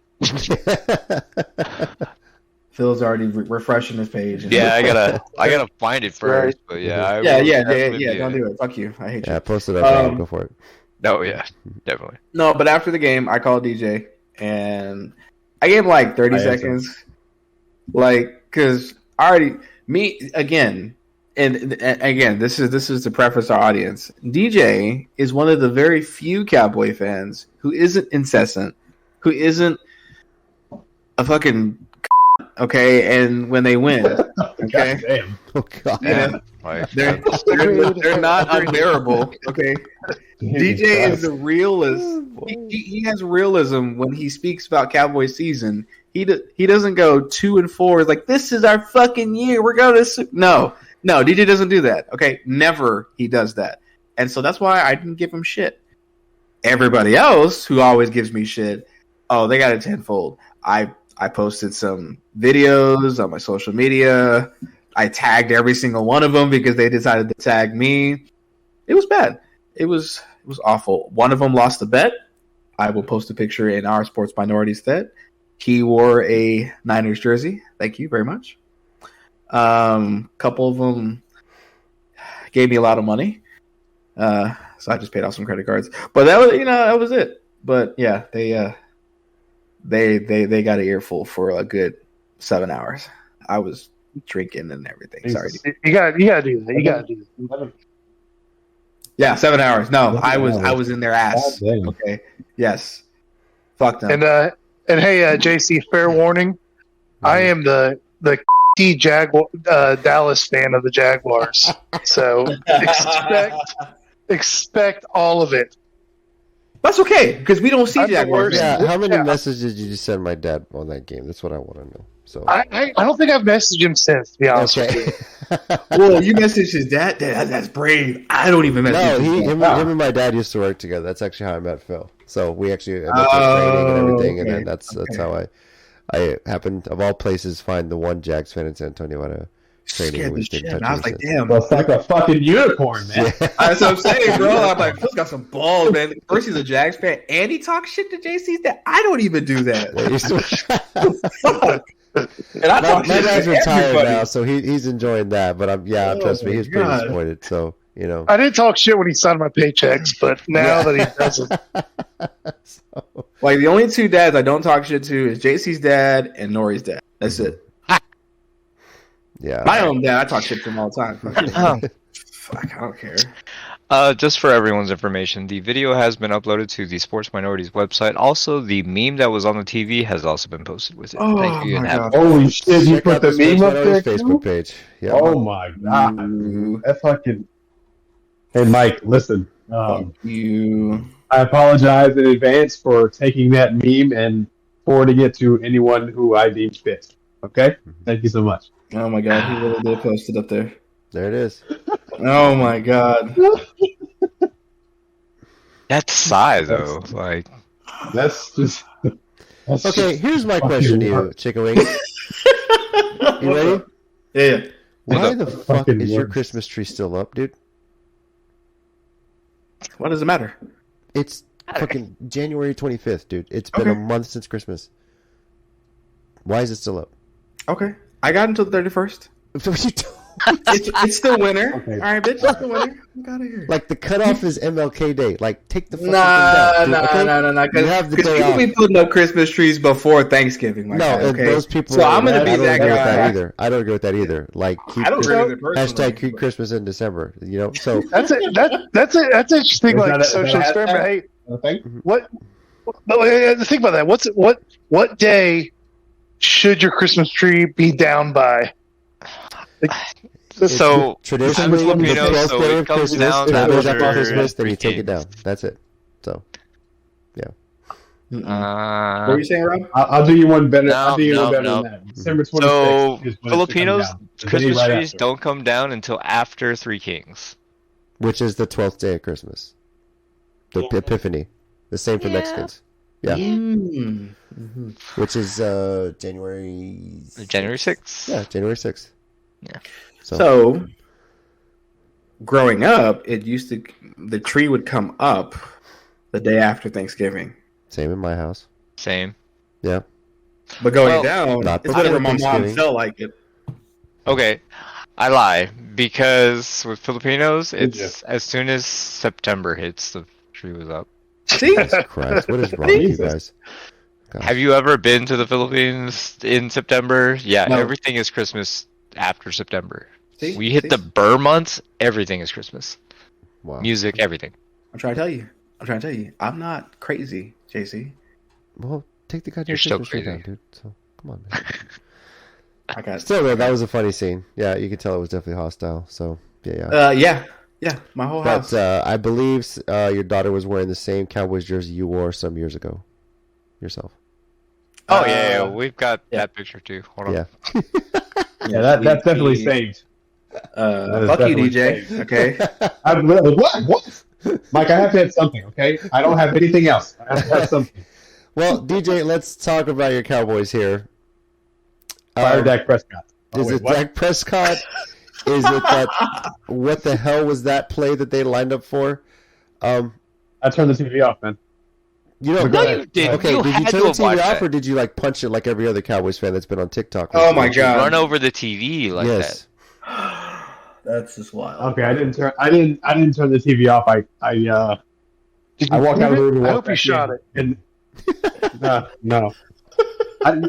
[SPEAKER 6] Phil's already refreshing his page.
[SPEAKER 3] yeah, I gotta find it first. But yeah, I will
[SPEAKER 6] Yeah.
[SPEAKER 3] definitely
[SPEAKER 6] Don't do it. Fuck you. I hate you.
[SPEAKER 1] Yeah, post it up. Go for it.
[SPEAKER 3] No, yeah, definitely.
[SPEAKER 6] No, but after the game, I called DJ and I gave him like 30
[SPEAKER 4] I answered.
[SPEAKER 6] seconds. Like, because again, and again, this is to preface our audience. DJ is one of the very few Cowboy fans who isn't incessant, who isn't a fucking okay. And when they win, okay,
[SPEAKER 4] God damn.
[SPEAKER 1] Oh God.
[SPEAKER 6] Yeah.
[SPEAKER 3] Like,
[SPEAKER 6] they're not unbearable. Okay, DJ is the realist. He has realism when he speaks about Cowboy season. He doesn't go 2-4. It's like, this is our fucking year. We're going to no. DJ doesn't do that. Okay, never he does that, and so that's why I didn't give him shit. Everybody else who always gives me shit, oh, they got it tenfold. I posted some videos on my social media. I tagged every single one of them because they decided to tag me. It was bad. It was awful. One of them lost a bet. I will post a picture in our Sports Minorities thread. He wore a Niners jersey. Thank you very much. Couple of them gave me a lot of money. So I just paid off some credit cards. But that was it. But yeah, they got an earful for a good 7 hours. I was drinking and everything. Sorry.
[SPEAKER 5] You gotta do that. You gotta do that.
[SPEAKER 6] Yeah, 7 hours. No, I was in their ass.
[SPEAKER 4] God damn.
[SPEAKER 6] Okay. Yes. Fuck them.
[SPEAKER 5] And hey, JC, fair warning. I am the key Dallas fan of the Jaguars. So expect all of it.
[SPEAKER 6] That's okay because we don't see
[SPEAKER 5] I'm the
[SPEAKER 6] Jaguars.
[SPEAKER 5] worst.
[SPEAKER 1] Yeah, how many
[SPEAKER 5] Yeah.
[SPEAKER 1] messages did you send my dad on that game? That's what I want to know. So
[SPEAKER 5] I don't think I've messaged him since, to be honest with you.
[SPEAKER 1] okay.
[SPEAKER 6] Well, you messaged his dad. That's brave. I don't even message.
[SPEAKER 1] No,
[SPEAKER 6] his
[SPEAKER 1] him
[SPEAKER 6] dad.
[SPEAKER 1] and my dad used to work together. That's actually how I met Phil. So we actually met for training and everything, and
[SPEAKER 6] okay.
[SPEAKER 1] then that's how I happened, of all places, find the one Jags fan in San Antonio at a training.
[SPEAKER 6] Scared
[SPEAKER 1] and we
[SPEAKER 6] the
[SPEAKER 1] stayed in
[SPEAKER 6] shit.
[SPEAKER 1] touch
[SPEAKER 6] I was
[SPEAKER 1] ever
[SPEAKER 6] like,
[SPEAKER 1] since.
[SPEAKER 6] damn.
[SPEAKER 4] Well, it's like a fucking unicorn, man.
[SPEAKER 1] Yeah.
[SPEAKER 6] That's what I'm saying, bro. I'm like, Phil's got some balls, man. First, he's a Jags fan, and he talks shit to JC's dad. I don't even do that.
[SPEAKER 1] Yeah, he's-
[SPEAKER 6] Fuck. And I
[SPEAKER 1] my
[SPEAKER 6] talk shit
[SPEAKER 1] dad's
[SPEAKER 6] to
[SPEAKER 1] retired
[SPEAKER 6] everybody.
[SPEAKER 1] now, so he's enjoying that. But trust me,
[SPEAKER 6] my
[SPEAKER 1] he was pretty
[SPEAKER 6] God.
[SPEAKER 1] disappointed. So
[SPEAKER 5] I didn't talk shit when he signed my paychecks, but now that he doesn't,
[SPEAKER 1] So,
[SPEAKER 6] Like, the only two dads I don't talk shit to is JC's dad and Nori's dad. That's it.
[SPEAKER 1] yeah.
[SPEAKER 6] My own dad, I talk shit to him all the time. Fuck, I don't care.
[SPEAKER 3] Just for everyone's information, the video has been uploaded to the Sports Minorities website. Also, the meme that was on the TV has also been posted with it.
[SPEAKER 6] Oh,
[SPEAKER 3] Thank you and
[SPEAKER 6] my
[SPEAKER 3] have
[SPEAKER 6] God.
[SPEAKER 4] Holy shit, you
[SPEAKER 1] Check
[SPEAKER 4] put
[SPEAKER 1] out
[SPEAKER 4] the
[SPEAKER 1] Sports
[SPEAKER 4] meme up there,
[SPEAKER 1] Minorities
[SPEAKER 4] too?
[SPEAKER 1] Facebook page. Yeah.
[SPEAKER 4] Oh my god.
[SPEAKER 6] Ooh.
[SPEAKER 4] That fucking... Hey, Mike, listen.
[SPEAKER 6] Fuck you.
[SPEAKER 4] I apologize in advance for taking that meme and forwarding it to anyone who I deem fit. Okay? Thank you so much.
[SPEAKER 6] Oh, my God. He really did post it up there.
[SPEAKER 1] There it is.
[SPEAKER 6] Oh, my God.
[SPEAKER 3] That's Psy though. Like,
[SPEAKER 4] That's just... That's
[SPEAKER 1] Okay,
[SPEAKER 4] just
[SPEAKER 1] here's my
[SPEAKER 4] fucking
[SPEAKER 1] question to you,
[SPEAKER 4] work.
[SPEAKER 1] Chicken Wings. You ready?
[SPEAKER 6] Yeah.
[SPEAKER 1] Why the fuck
[SPEAKER 4] Fucking
[SPEAKER 1] is your
[SPEAKER 4] works.
[SPEAKER 1] Christmas tree still up, dude?
[SPEAKER 6] What does it matter?
[SPEAKER 1] It's fucking January 25th, dude. It's been a month since Christmas. Why is it still up?
[SPEAKER 6] Okay. I got until the 31st.
[SPEAKER 1] What you doing?
[SPEAKER 6] It's still winter.
[SPEAKER 4] Okay.
[SPEAKER 6] All right, bitch. It's still winter. Get out of here.
[SPEAKER 1] Like, the cutoff is MLK Day. Like, take the fucking
[SPEAKER 6] Nah.
[SPEAKER 1] thing down, dude, okay? You have the
[SPEAKER 6] Because
[SPEAKER 1] day
[SPEAKER 6] people
[SPEAKER 1] off.
[SPEAKER 6] be putting up Christmas trees before Thanksgiving. Like
[SPEAKER 1] No,
[SPEAKER 6] that,
[SPEAKER 1] and
[SPEAKER 6] okay?
[SPEAKER 1] those people.
[SPEAKER 6] So I'm gonna be
[SPEAKER 1] I don't
[SPEAKER 6] that
[SPEAKER 1] agree with
[SPEAKER 6] guy.
[SPEAKER 1] that either. I don't agree with that either. Like, keep
[SPEAKER 6] I don't agree with it personally.
[SPEAKER 1] hashtag keep Christmas in December. You know, so
[SPEAKER 5] that's it. That's interesting.
[SPEAKER 4] Is
[SPEAKER 5] Like
[SPEAKER 4] that a
[SPEAKER 5] social
[SPEAKER 4] hashtag?
[SPEAKER 5] experiment. Hey,
[SPEAKER 4] Okay?
[SPEAKER 5] what? No, think about that. What day should your Christmas tree be down by?
[SPEAKER 3] so
[SPEAKER 1] traditionally,
[SPEAKER 3] I'm Filipino,
[SPEAKER 1] the 12th
[SPEAKER 3] so
[SPEAKER 1] day
[SPEAKER 3] it
[SPEAKER 1] of
[SPEAKER 3] comes
[SPEAKER 1] Christmas,
[SPEAKER 3] down
[SPEAKER 1] if it goes after
[SPEAKER 3] after
[SPEAKER 1] Christmas, then you take
[SPEAKER 3] freaking-
[SPEAKER 1] it down. That's it. So,
[SPEAKER 6] What were you saying, Rob?
[SPEAKER 4] I'll do you one better.
[SPEAKER 3] No,
[SPEAKER 4] I'll do you one better
[SPEAKER 3] no.
[SPEAKER 4] than that. December 26th
[SPEAKER 3] So
[SPEAKER 4] is when
[SPEAKER 3] Filipinos
[SPEAKER 4] it should come down. The day
[SPEAKER 3] Christmas
[SPEAKER 4] right
[SPEAKER 3] trees
[SPEAKER 4] after.
[SPEAKER 3] don't come down until after Three Kings.
[SPEAKER 1] which is the 12th day of Christmas, the Epiphany, the same for Mexicans. Yeah, which is January.
[SPEAKER 3] January 6th.
[SPEAKER 1] Yeah, January 6th.
[SPEAKER 3] Yeah.
[SPEAKER 6] So, growing up, the tree would come up the day after Thanksgiving.
[SPEAKER 1] Same in my house.
[SPEAKER 3] Same.
[SPEAKER 1] Yeah.
[SPEAKER 6] But going
[SPEAKER 3] Well,
[SPEAKER 6] down,
[SPEAKER 1] not
[SPEAKER 6] it's whatever
[SPEAKER 1] before
[SPEAKER 6] my mom
[SPEAKER 1] Thanksgiving.
[SPEAKER 6] felt like it.
[SPEAKER 3] Okay, I lie because with Filipinos,
[SPEAKER 4] Did
[SPEAKER 3] it's as soon as September hits, the tree was up.
[SPEAKER 6] See?
[SPEAKER 1] Christ, what is wrong with you guys? Gosh.
[SPEAKER 3] Have you ever been to the Philippines in September? Yeah,
[SPEAKER 6] No.
[SPEAKER 3] everything is Christmas after September.
[SPEAKER 6] See?
[SPEAKER 3] We hit
[SPEAKER 6] See?
[SPEAKER 3] the Burr months, everything is Christmas.
[SPEAKER 1] Wow.
[SPEAKER 3] Music, everything.
[SPEAKER 6] I'm trying to tell you. I'm not crazy, JC.
[SPEAKER 1] Well, take the goddamn
[SPEAKER 3] You're still
[SPEAKER 1] Christmas tree
[SPEAKER 3] crazy.
[SPEAKER 1] down, dude. So come on, man.
[SPEAKER 6] I got
[SPEAKER 1] Still, though, that was a funny scene. Yeah, you could tell it was definitely hostile. So yeah.
[SPEAKER 6] yeah, my whole
[SPEAKER 1] But
[SPEAKER 6] house.
[SPEAKER 1] I believe your daughter was wearing the same Cowboys jersey you wore some years ago yourself.
[SPEAKER 3] Oh yeah, we've got
[SPEAKER 6] yeah.
[SPEAKER 3] that picture too. Hold on.
[SPEAKER 1] Yeah.
[SPEAKER 4] Yeah, that's definitely saved. That is
[SPEAKER 6] Fuck you,
[SPEAKER 4] definitely
[SPEAKER 6] DJ.
[SPEAKER 4] saved.
[SPEAKER 6] Okay.
[SPEAKER 4] What? Mike, I have to have something, okay? I don't have anything else. I have to have something.
[SPEAKER 1] Well, DJ, let's talk about your Cowboys here.
[SPEAKER 4] Fire Dak Prescott. Oh,
[SPEAKER 1] Is
[SPEAKER 4] wait,
[SPEAKER 1] it
[SPEAKER 4] what?
[SPEAKER 1] Dak Prescott? Is it that? What the hell was that play that they lined up for?
[SPEAKER 4] I turned the TV off, man.
[SPEAKER 1] You know,
[SPEAKER 4] No,
[SPEAKER 3] you didn't.
[SPEAKER 1] Okay,
[SPEAKER 3] You
[SPEAKER 1] did you
[SPEAKER 3] had
[SPEAKER 1] turn
[SPEAKER 3] to
[SPEAKER 1] the
[SPEAKER 3] have
[SPEAKER 1] TV
[SPEAKER 3] watched
[SPEAKER 1] off,
[SPEAKER 3] that.
[SPEAKER 1] or did you like punch it like every other Cowboys fan that's been on TikTok?
[SPEAKER 6] Oh my God.
[SPEAKER 3] Run over the TV like
[SPEAKER 1] Yes.
[SPEAKER 6] That's just wild.
[SPEAKER 4] Okay, I didn't turn the TV off. I walked out of the room. And
[SPEAKER 5] I
[SPEAKER 4] walked
[SPEAKER 5] hope you
[SPEAKER 4] back
[SPEAKER 5] shot
[SPEAKER 4] in, And no.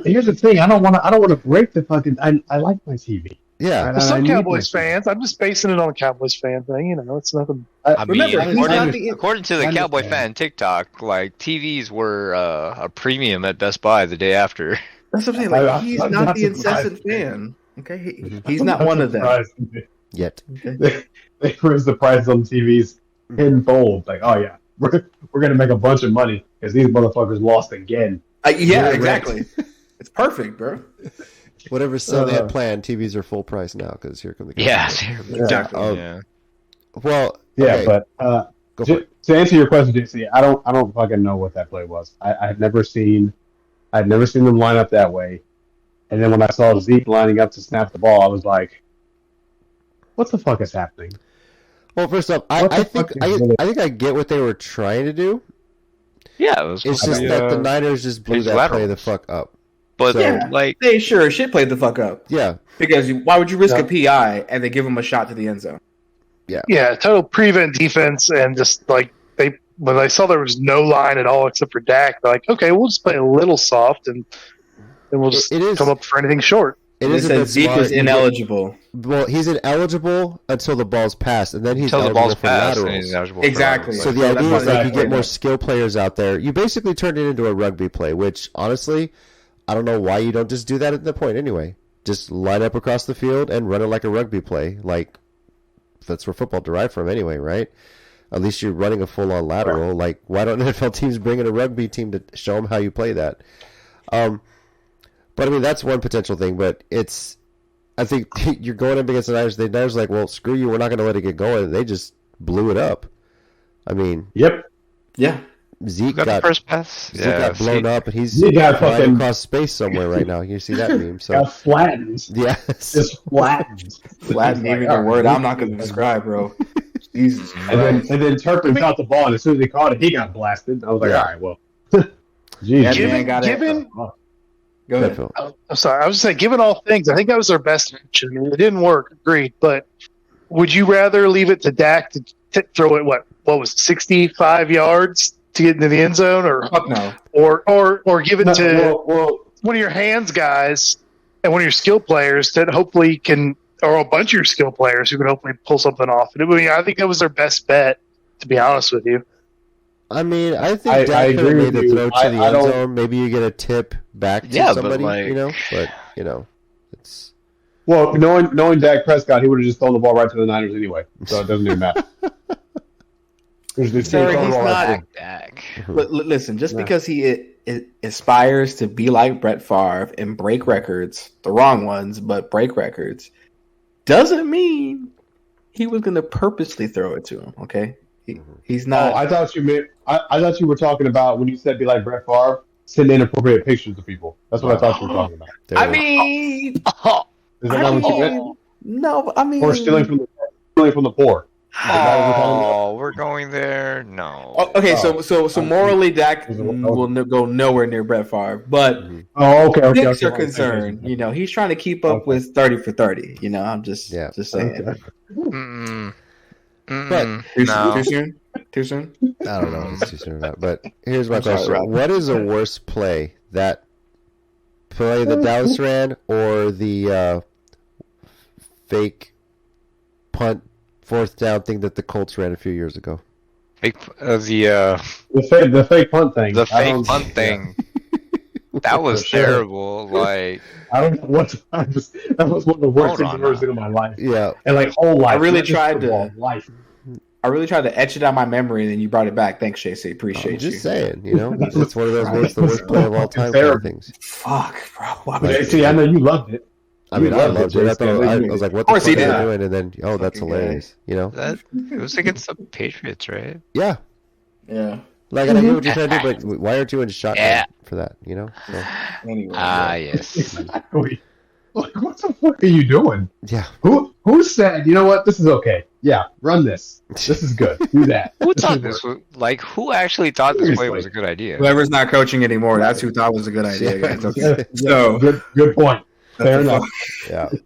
[SPEAKER 4] Here's the thing. I don't want to break the fucking. I like my TV.
[SPEAKER 1] Yeah.
[SPEAKER 4] And
[SPEAKER 5] Well,
[SPEAKER 4] I
[SPEAKER 5] some
[SPEAKER 4] need
[SPEAKER 5] Cowboys
[SPEAKER 4] my TV.
[SPEAKER 5] fans. I'm just basing it on a Cowboys fan thing. You know, it's nothing.
[SPEAKER 3] I mean,
[SPEAKER 6] Remember, he's not the-
[SPEAKER 3] according to the
[SPEAKER 4] I
[SPEAKER 3] Cowboy
[SPEAKER 4] understand.
[SPEAKER 3] fan TikTok, like TVs were a premium at Best Buy the day after.
[SPEAKER 6] That's what I'm saying. Like,
[SPEAKER 4] I'm
[SPEAKER 6] he's
[SPEAKER 4] not
[SPEAKER 6] not the
[SPEAKER 4] surprised.
[SPEAKER 6] incessant fan. Okay,
[SPEAKER 1] Mhm.
[SPEAKER 6] he's not one of them.
[SPEAKER 4] Surprised.
[SPEAKER 1] Yet.
[SPEAKER 4] They raised the price on TVs tenfold. Like, oh yeah, we're gonna make a bunch of money because these motherfuckers lost again.
[SPEAKER 6] Yeah,
[SPEAKER 4] Correct.
[SPEAKER 6] exactly. It's perfect, bro.
[SPEAKER 1] Whatever sale they had planned, TVs are full price now because here come the
[SPEAKER 3] Yeah,
[SPEAKER 1] Cowboys.
[SPEAKER 6] Exactly.
[SPEAKER 3] yeah.
[SPEAKER 1] Well,
[SPEAKER 4] Yeah,
[SPEAKER 1] okay,
[SPEAKER 4] but
[SPEAKER 1] go for it.
[SPEAKER 4] to answer your question, JC, I don't fucking know what that play was. I've never seen them line up that way. And then when I saw Zeke lining up to snap the ball, I was like, "What the fuck is happening?"
[SPEAKER 1] Well, first off,
[SPEAKER 4] What the
[SPEAKER 1] I think
[SPEAKER 4] fuck is really-
[SPEAKER 1] I think I get what they were trying to do.
[SPEAKER 3] Yeah, it was
[SPEAKER 1] It's
[SPEAKER 3] supposed
[SPEAKER 1] just
[SPEAKER 3] to be,
[SPEAKER 1] that the Niners just blew
[SPEAKER 3] his
[SPEAKER 1] that play the
[SPEAKER 3] laterals.
[SPEAKER 1] fuck up.
[SPEAKER 3] But
[SPEAKER 1] So-
[SPEAKER 6] Yeah.
[SPEAKER 3] like,
[SPEAKER 6] They sure as shit played the fuck up.
[SPEAKER 1] Yeah,
[SPEAKER 6] Because why would you risk
[SPEAKER 4] Yeah.
[SPEAKER 6] a PI and then give him a shot to the end zone?
[SPEAKER 5] Yeah, total prevent defense, and just like when they saw there was no line at all except for Dak, they're like, okay, we'll just play a little soft, and then we'll just
[SPEAKER 1] It is-
[SPEAKER 5] come up for anything short.
[SPEAKER 1] it
[SPEAKER 6] They
[SPEAKER 1] is a
[SPEAKER 6] said
[SPEAKER 1] bit
[SPEAKER 6] Zeke
[SPEAKER 1] smart.
[SPEAKER 6] is ineligible.
[SPEAKER 1] Well, he's ineligible until the ball's passed, and then he's
[SPEAKER 3] until the
[SPEAKER 1] eligible
[SPEAKER 3] ball's
[SPEAKER 1] for
[SPEAKER 3] passed, and
[SPEAKER 1] laterals.
[SPEAKER 3] he's eligible for
[SPEAKER 6] Exactly.
[SPEAKER 3] laterals.
[SPEAKER 1] So the
[SPEAKER 6] So that's
[SPEAKER 1] idea
[SPEAKER 6] why
[SPEAKER 1] is like
[SPEAKER 6] they
[SPEAKER 1] you
[SPEAKER 6] play
[SPEAKER 1] get more
[SPEAKER 6] that.
[SPEAKER 1] skill players out there. You basically turned it into a rugby play, which honestly, I don't know why you don't just do that at the point anyway. Just line up across the field and run it like a rugby play. Like that's where football derived from anyway, right? At least you're running a full-on lateral.
[SPEAKER 4] Right.
[SPEAKER 1] Like why don't NFL teams bring in a rugby team to show them how you play that? But I mean that's one potential thing. But I think you're going up against the Niners. The Niners are like, well, screw you. We're not going to let it get going. They just blew it up. I mean,
[SPEAKER 4] Yep.
[SPEAKER 6] Yeah.
[SPEAKER 1] Zeke
[SPEAKER 3] Got the
[SPEAKER 1] got
[SPEAKER 3] first pass.
[SPEAKER 1] Zeke got blown up, and he's
[SPEAKER 4] Zeke got
[SPEAKER 1] flying
[SPEAKER 4] fucking-
[SPEAKER 1] across space somewhere right now. You see that meme? So
[SPEAKER 4] Got flattened.
[SPEAKER 1] yes,
[SPEAKER 4] Just flattened.
[SPEAKER 6] Latin even a word I'm not going to describe, bro. Jesus Christ.
[SPEAKER 4] And then Turpin caught the ball, and as soon as he caught it, he got blasted. I was like,
[SPEAKER 1] Yeah.
[SPEAKER 4] all right, well.
[SPEAKER 6] Yeah,
[SPEAKER 4] Jeez.
[SPEAKER 6] man, got it.
[SPEAKER 5] given
[SPEAKER 6] Go ahead.
[SPEAKER 1] Phil.
[SPEAKER 5] I'm sorry, I was just saying, given all things, I think that was their best option. I mean, it didn't work, agreed. But would you rather leave it to Dak to throw it what was it, 65 yards to get into the end zone,
[SPEAKER 6] Fuck no.
[SPEAKER 5] or give it to
[SPEAKER 4] well,
[SPEAKER 5] one of your hands guys and one of your skill players that hopefully can, or a bunch of your skill players who can hopefully pull something off? And I mean, I think that was their best bet, to be honest with you.
[SPEAKER 1] I mean, I think
[SPEAKER 4] I
[SPEAKER 1] Dak could have
[SPEAKER 4] agree
[SPEAKER 1] made
[SPEAKER 4] with
[SPEAKER 1] the
[SPEAKER 4] you.
[SPEAKER 1] throw to
[SPEAKER 4] I
[SPEAKER 1] the end
[SPEAKER 4] don't-
[SPEAKER 1] zone. Maybe you get a tip back to
[SPEAKER 3] Yeah, but,
[SPEAKER 1] somebody,
[SPEAKER 3] like-
[SPEAKER 1] But it's
[SPEAKER 4] knowing Dak Prescott, he would have just thrown the ball right to the Niners anyway. So it doesn't even matter. There's
[SPEAKER 6] Sir,
[SPEAKER 4] teams
[SPEAKER 6] he's
[SPEAKER 4] all
[SPEAKER 6] not-
[SPEAKER 4] around.
[SPEAKER 3] Dak.
[SPEAKER 6] Listen, just
[SPEAKER 4] Yeah.
[SPEAKER 6] because he aspires to be like Brett Favre and break records, the wrong ones, but break records, doesn't mean he was going to purposely throw it to him. Okay, he's
[SPEAKER 4] Oh,
[SPEAKER 6] not.
[SPEAKER 4] I thought you meant. I thought you were talking about when you said be like Brett Favre, sending inappropriate pictures to people. That's what I thought you were talking about.
[SPEAKER 1] There
[SPEAKER 6] I
[SPEAKER 1] it is.
[SPEAKER 6] mean,
[SPEAKER 4] Is that not what you meant?
[SPEAKER 6] no, I mean,
[SPEAKER 4] Or stealing from the poor? Is that what we're talking about?
[SPEAKER 3] Oh, we're going there? No.
[SPEAKER 6] Oh, okay,
[SPEAKER 4] Oh.
[SPEAKER 6] so morally, Dak will go nowhere near Brett Favre, but
[SPEAKER 4] Oh, okay.
[SPEAKER 6] Knicks are concerned. You know, he's trying to keep up with 30 for 30. You know, I'm just saying.
[SPEAKER 4] Okay.
[SPEAKER 3] Mm-mm.
[SPEAKER 1] But-
[SPEAKER 3] Mm-mm.
[SPEAKER 6] Too
[SPEAKER 3] No.
[SPEAKER 6] soon? Too soon?
[SPEAKER 1] I don't know. It's too soon or not. But here's my
[SPEAKER 6] I'm sorry,
[SPEAKER 1] question:
[SPEAKER 6] Rob.
[SPEAKER 1] what is a worse play? That play the Dallas ran, or the fake punt fourth down thing that the Colts ran a few years ago?
[SPEAKER 3] Fake,
[SPEAKER 4] The fake punt thing.
[SPEAKER 3] the
[SPEAKER 4] I
[SPEAKER 3] fake
[SPEAKER 4] don't-
[SPEAKER 3] punt thing. That was
[SPEAKER 4] For sure.
[SPEAKER 3] terrible. Like,
[SPEAKER 4] I don't know what. That was one of the worst
[SPEAKER 3] Hold
[SPEAKER 4] things
[SPEAKER 3] on
[SPEAKER 4] I've ever
[SPEAKER 3] now.
[SPEAKER 4] seen in my life,
[SPEAKER 1] Yeah,
[SPEAKER 4] and like whole life.
[SPEAKER 6] I really
[SPEAKER 4] not just
[SPEAKER 6] tried to-
[SPEAKER 4] football, life.
[SPEAKER 6] I really tried to etch it out of my memory, and then you brought it back. Thanks, JC. Appreciate
[SPEAKER 1] I'm
[SPEAKER 6] you.
[SPEAKER 1] just saying. You know, it's one of those the worst play of all time kind of
[SPEAKER 4] Terrible.
[SPEAKER 1] things.
[SPEAKER 6] Fuck, bro. Why
[SPEAKER 1] Like-
[SPEAKER 6] would
[SPEAKER 4] See, I know you loved it.
[SPEAKER 1] I mean,
[SPEAKER 4] You
[SPEAKER 1] I
[SPEAKER 4] loved
[SPEAKER 1] loved
[SPEAKER 4] it,
[SPEAKER 1] it. I thought
[SPEAKER 4] Jason.
[SPEAKER 1] I was like, "What
[SPEAKER 6] Of
[SPEAKER 1] the
[SPEAKER 6] course
[SPEAKER 1] fuck
[SPEAKER 6] he
[SPEAKER 1] are
[SPEAKER 6] did.
[SPEAKER 1] you doing?" And then, oh, that's
[SPEAKER 6] Fucking guy.
[SPEAKER 1] hilarious. You know?
[SPEAKER 3] it was against the Patriots, right?
[SPEAKER 1] Yeah.
[SPEAKER 6] Yeah.
[SPEAKER 1] Like, and I get what you're trying to do, but why aren't you in shotgun
[SPEAKER 3] Yeah.
[SPEAKER 1] for that? You know? So,
[SPEAKER 6] Anyway.
[SPEAKER 3] Yes.
[SPEAKER 4] Exactly. Like, what the fuck are you doing?
[SPEAKER 1] yeah.
[SPEAKER 4] Who said, you know what, this is okay? Yeah, run this. This is good. Do that.
[SPEAKER 3] Who
[SPEAKER 4] This
[SPEAKER 3] thought
[SPEAKER 4] is
[SPEAKER 3] this
[SPEAKER 4] work.
[SPEAKER 3] was like? Who actually thought this play
[SPEAKER 4] Seriously.
[SPEAKER 3] was a good idea?
[SPEAKER 6] Whoever's not coaching anymore, that's who thought was a good idea, guys. Okay.
[SPEAKER 4] Yeah,
[SPEAKER 6] So,
[SPEAKER 4] good point. Fair
[SPEAKER 6] that's the
[SPEAKER 4] enough.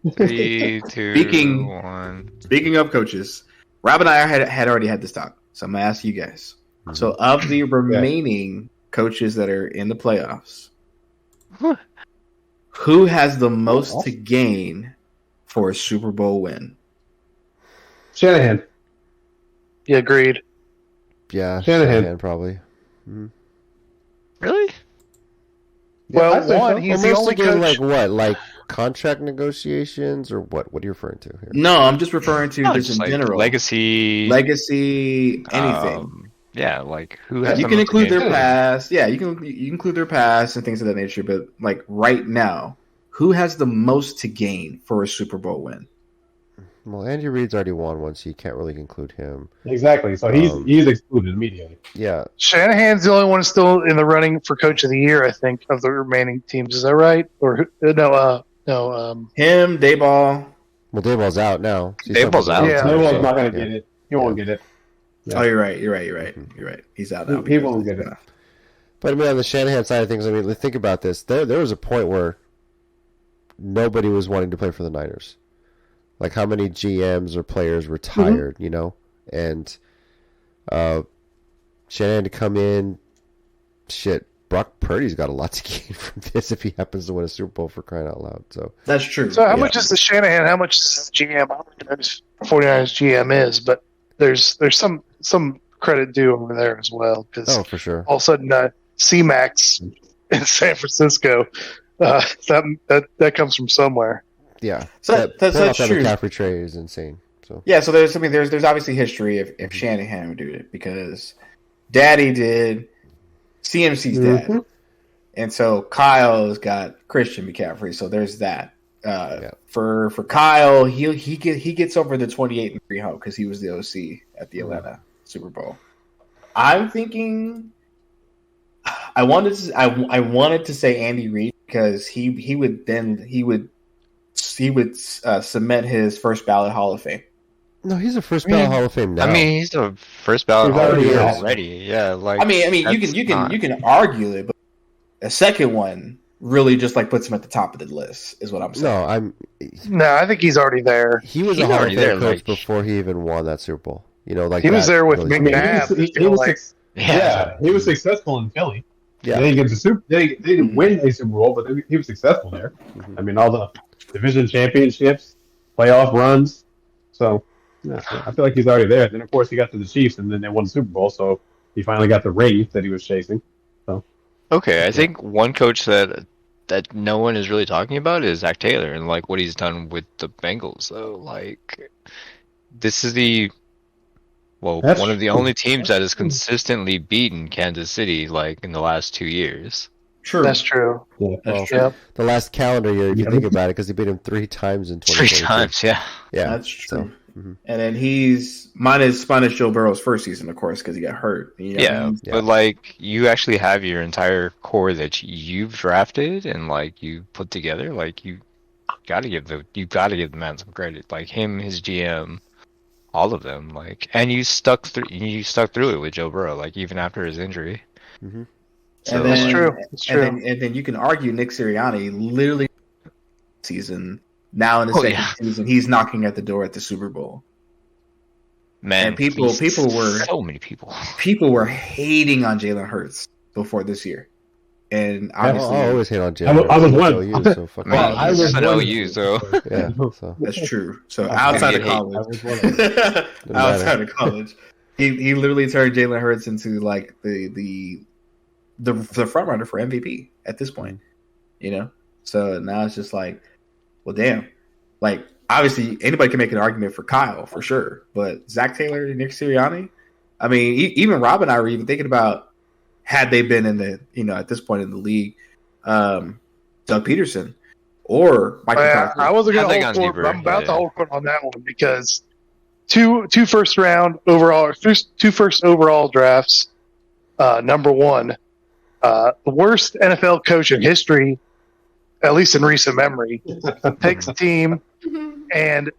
[SPEAKER 1] Yeah.
[SPEAKER 3] 3, 2,
[SPEAKER 6] Speaking-
[SPEAKER 3] 1.
[SPEAKER 6] Speaking of coaches, Rob and I had already had this talk, so I'm gonna ask you guys. So, of the remaining coaches that are in the playoffs, who has the most to gain for a Super Bowl win?
[SPEAKER 4] Shanahan.
[SPEAKER 5] Yeah, agreed.
[SPEAKER 1] Yeah.
[SPEAKER 4] Shanahan.
[SPEAKER 1] probably.
[SPEAKER 3] Really?
[SPEAKER 5] Well,
[SPEAKER 4] I'd say
[SPEAKER 5] one,
[SPEAKER 4] so.
[SPEAKER 5] he's the
[SPEAKER 1] Almost
[SPEAKER 5] only
[SPEAKER 1] again,
[SPEAKER 5] coach.
[SPEAKER 1] like what? Like contract negotiations or what? What are you referring to here?
[SPEAKER 6] No, I'm just referring to
[SPEAKER 3] No,
[SPEAKER 6] just
[SPEAKER 3] just
[SPEAKER 6] in
[SPEAKER 3] like
[SPEAKER 6] general.
[SPEAKER 3] legacy.
[SPEAKER 6] Legacy, anything.
[SPEAKER 3] Yeah, like who has
[SPEAKER 6] you
[SPEAKER 3] the
[SPEAKER 6] can
[SPEAKER 3] most
[SPEAKER 6] include
[SPEAKER 3] to
[SPEAKER 6] their
[SPEAKER 3] gain?
[SPEAKER 6] past. Yeah, you can include their past and things of that nature. But like right now, who has the most to gain for a Super Bowl win?
[SPEAKER 1] Well, Andy Reid's already won one, so you can't really include him.
[SPEAKER 4] Exactly. So he's excluded immediately.
[SPEAKER 1] Yeah.
[SPEAKER 5] Shanahan's the only one still in the running for Coach of the Year, I think, of the remaining teams. Is that right? Or no?
[SPEAKER 6] Him, Dayball.
[SPEAKER 1] Well, Dayball's out now. So he's
[SPEAKER 3] Dayball's
[SPEAKER 1] not-
[SPEAKER 3] out.
[SPEAKER 5] Yeah.
[SPEAKER 4] Nobody's not going to
[SPEAKER 1] Yeah.
[SPEAKER 4] get it. He won't get it. Yeah.
[SPEAKER 6] Oh, you're right. You're right. He's out now.
[SPEAKER 4] He won't get it.
[SPEAKER 1] But I mean, on the Shanahan side of things, I mean, think about this. There was a point where nobody was wanting to play for the Niners. Like how many GMs or players retired, you know? And Shanahan to come in, shit, Brock Purdy's got a lot to gain from this if he happens to win a Super Bowl, for crying out loud. So
[SPEAKER 6] That's true.
[SPEAKER 5] So how much is the Shanahan? How much is the GM? I don't know who 49ers GM is, but there's some credit due over there as well because
[SPEAKER 1] oh, for sure.
[SPEAKER 5] all of a sudden C-Max in San Francisco, that comes from somewhere.
[SPEAKER 1] Yeah.
[SPEAKER 6] So that's true.
[SPEAKER 1] McCaffrey trade is insane. So
[SPEAKER 6] Yeah, so there's obviously history if Shanahan would do it because Daddy did CMC's dad, and so Kyle's got Christian McCaffrey. So there's that. For Kyle, he gets over the 28-3 hump because he was the OC at the Atlanta Super Bowl. I'm thinking I wanted to say Andy Reid because he would cement his first ballot Hall of Fame.
[SPEAKER 1] no, he's a first ballot Hall of Fame now.
[SPEAKER 3] I mean, he's the first ballot
[SPEAKER 4] He's
[SPEAKER 3] Hall of
[SPEAKER 4] already
[SPEAKER 3] Famer
[SPEAKER 4] is.
[SPEAKER 3] already. Yeah, like
[SPEAKER 6] I mean, you
[SPEAKER 3] that's not-
[SPEAKER 6] can argue it, but a second one really just like puts him at the top of the list, is what I'm saying.
[SPEAKER 5] No, I think he's already there.
[SPEAKER 1] He was
[SPEAKER 3] He's
[SPEAKER 1] a Hall of
[SPEAKER 3] already
[SPEAKER 1] Fame
[SPEAKER 3] there,
[SPEAKER 1] coach
[SPEAKER 3] like-
[SPEAKER 1] before he even won that Super Bowl. You know, like
[SPEAKER 5] He was
[SPEAKER 1] that
[SPEAKER 5] there with
[SPEAKER 1] really-
[SPEAKER 5] McNabb.
[SPEAKER 4] He was
[SPEAKER 5] like-
[SPEAKER 4] he was successful in Philly.
[SPEAKER 1] Yeah.
[SPEAKER 4] They didn't get the Super. They didn't win a Super Bowl, but he was successful there. I mean, all the division championships, playoff runs. So yeah, I feel like he's already there. Then of course he got to the Chiefs, and then they won the Super Bowl. So he finally got the ring that he was chasing.
[SPEAKER 3] Okay, I think one coach that no one is really talking about is Zach Taylor and like what he's done with the Bengals though. Like this is the Well,
[SPEAKER 4] That's
[SPEAKER 3] one of the
[SPEAKER 4] true.
[SPEAKER 3] only teams that has consistently beaten Kansas City like in the last 2 years.
[SPEAKER 6] True.
[SPEAKER 5] That's true.
[SPEAKER 4] Yeah.
[SPEAKER 1] Well,
[SPEAKER 5] Yep.
[SPEAKER 1] the last calendar year, if you
[SPEAKER 4] Yeah.
[SPEAKER 1] think about it, because he beat him 3 times in
[SPEAKER 3] 3
[SPEAKER 1] 2022.
[SPEAKER 3] times, yeah.
[SPEAKER 1] Yeah,
[SPEAKER 6] That's true.
[SPEAKER 1] mhm.
[SPEAKER 6] And then he's minus Joe Burrow's first season, of course, because he got hurt. You know,
[SPEAKER 3] Yeah,
[SPEAKER 6] he's-
[SPEAKER 1] Yeah.
[SPEAKER 3] but like you actually have your entire core that you've drafted and like you put together. Like you gotta give the man some credit. Like him, his GM, all of them. Like, and you stuck through it with Joe Burrow. Like even after his injury.
[SPEAKER 1] Mhm.
[SPEAKER 3] So
[SPEAKER 6] and
[SPEAKER 5] That's
[SPEAKER 6] then,
[SPEAKER 5] true. That's true.
[SPEAKER 6] And then you can argue Nick Sirianni literally season now in the
[SPEAKER 3] Oh,
[SPEAKER 6] second
[SPEAKER 3] yeah.
[SPEAKER 6] season he's knocking at the door at the Super Bowl.
[SPEAKER 3] man,
[SPEAKER 6] And people were
[SPEAKER 3] so many people.
[SPEAKER 6] people were hating on Jalen Hurts before this year, and
[SPEAKER 1] I
[SPEAKER 6] obviously
[SPEAKER 1] always hate on
[SPEAKER 4] I was
[SPEAKER 1] Jalen.
[SPEAKER 4] one.
[SPEAKER 1] OU, so fuck
[SPEAKER 3] I mean,
[SPEAKER 1] off.
[SPEAKER 4] I was
[SPEAKER 3] he's an
[SPEAKER 4] one-
[SPEAKER 3] OU, so
[SPEAKER 1] Yeah, so
[SPEAKER 6] that's true. So
[SPEAKER 4] I
[SPEAKER 6] outside of
[SPEAKER 3] get hate.
[SPEAKER 6] college,
[SPEAKER 4] I was one of them.
[SPEAKER 6] outside of college, he literally turned Jalen Hurts into like the front runner for MVP at this point. You know, so now it's just like, well, damn. Like obviously anybody can make an argument for Kyle for sure, but Zach Taylor and Nick Sirianni. I mean, even Rob and I were even thinking about had they been in the at this point in the league, Doug Peterson or Mike McCarthy.
[SPEAKER 5] I wasn't
[SPEAKER 3] Had they
[SPEAKER 5] going to
[SPEAKER 3] gone
[SPEAKER 5] hold court,
[SPEAKER 3] deeper,
[SPEAKER 5] but I'm about
[SPEAKER 3] yeah.
[SPEAKER 5] to hold court on that one because two first overall drafts. Number one, the worst NFL coach in history, at least in recent memory, takes a team and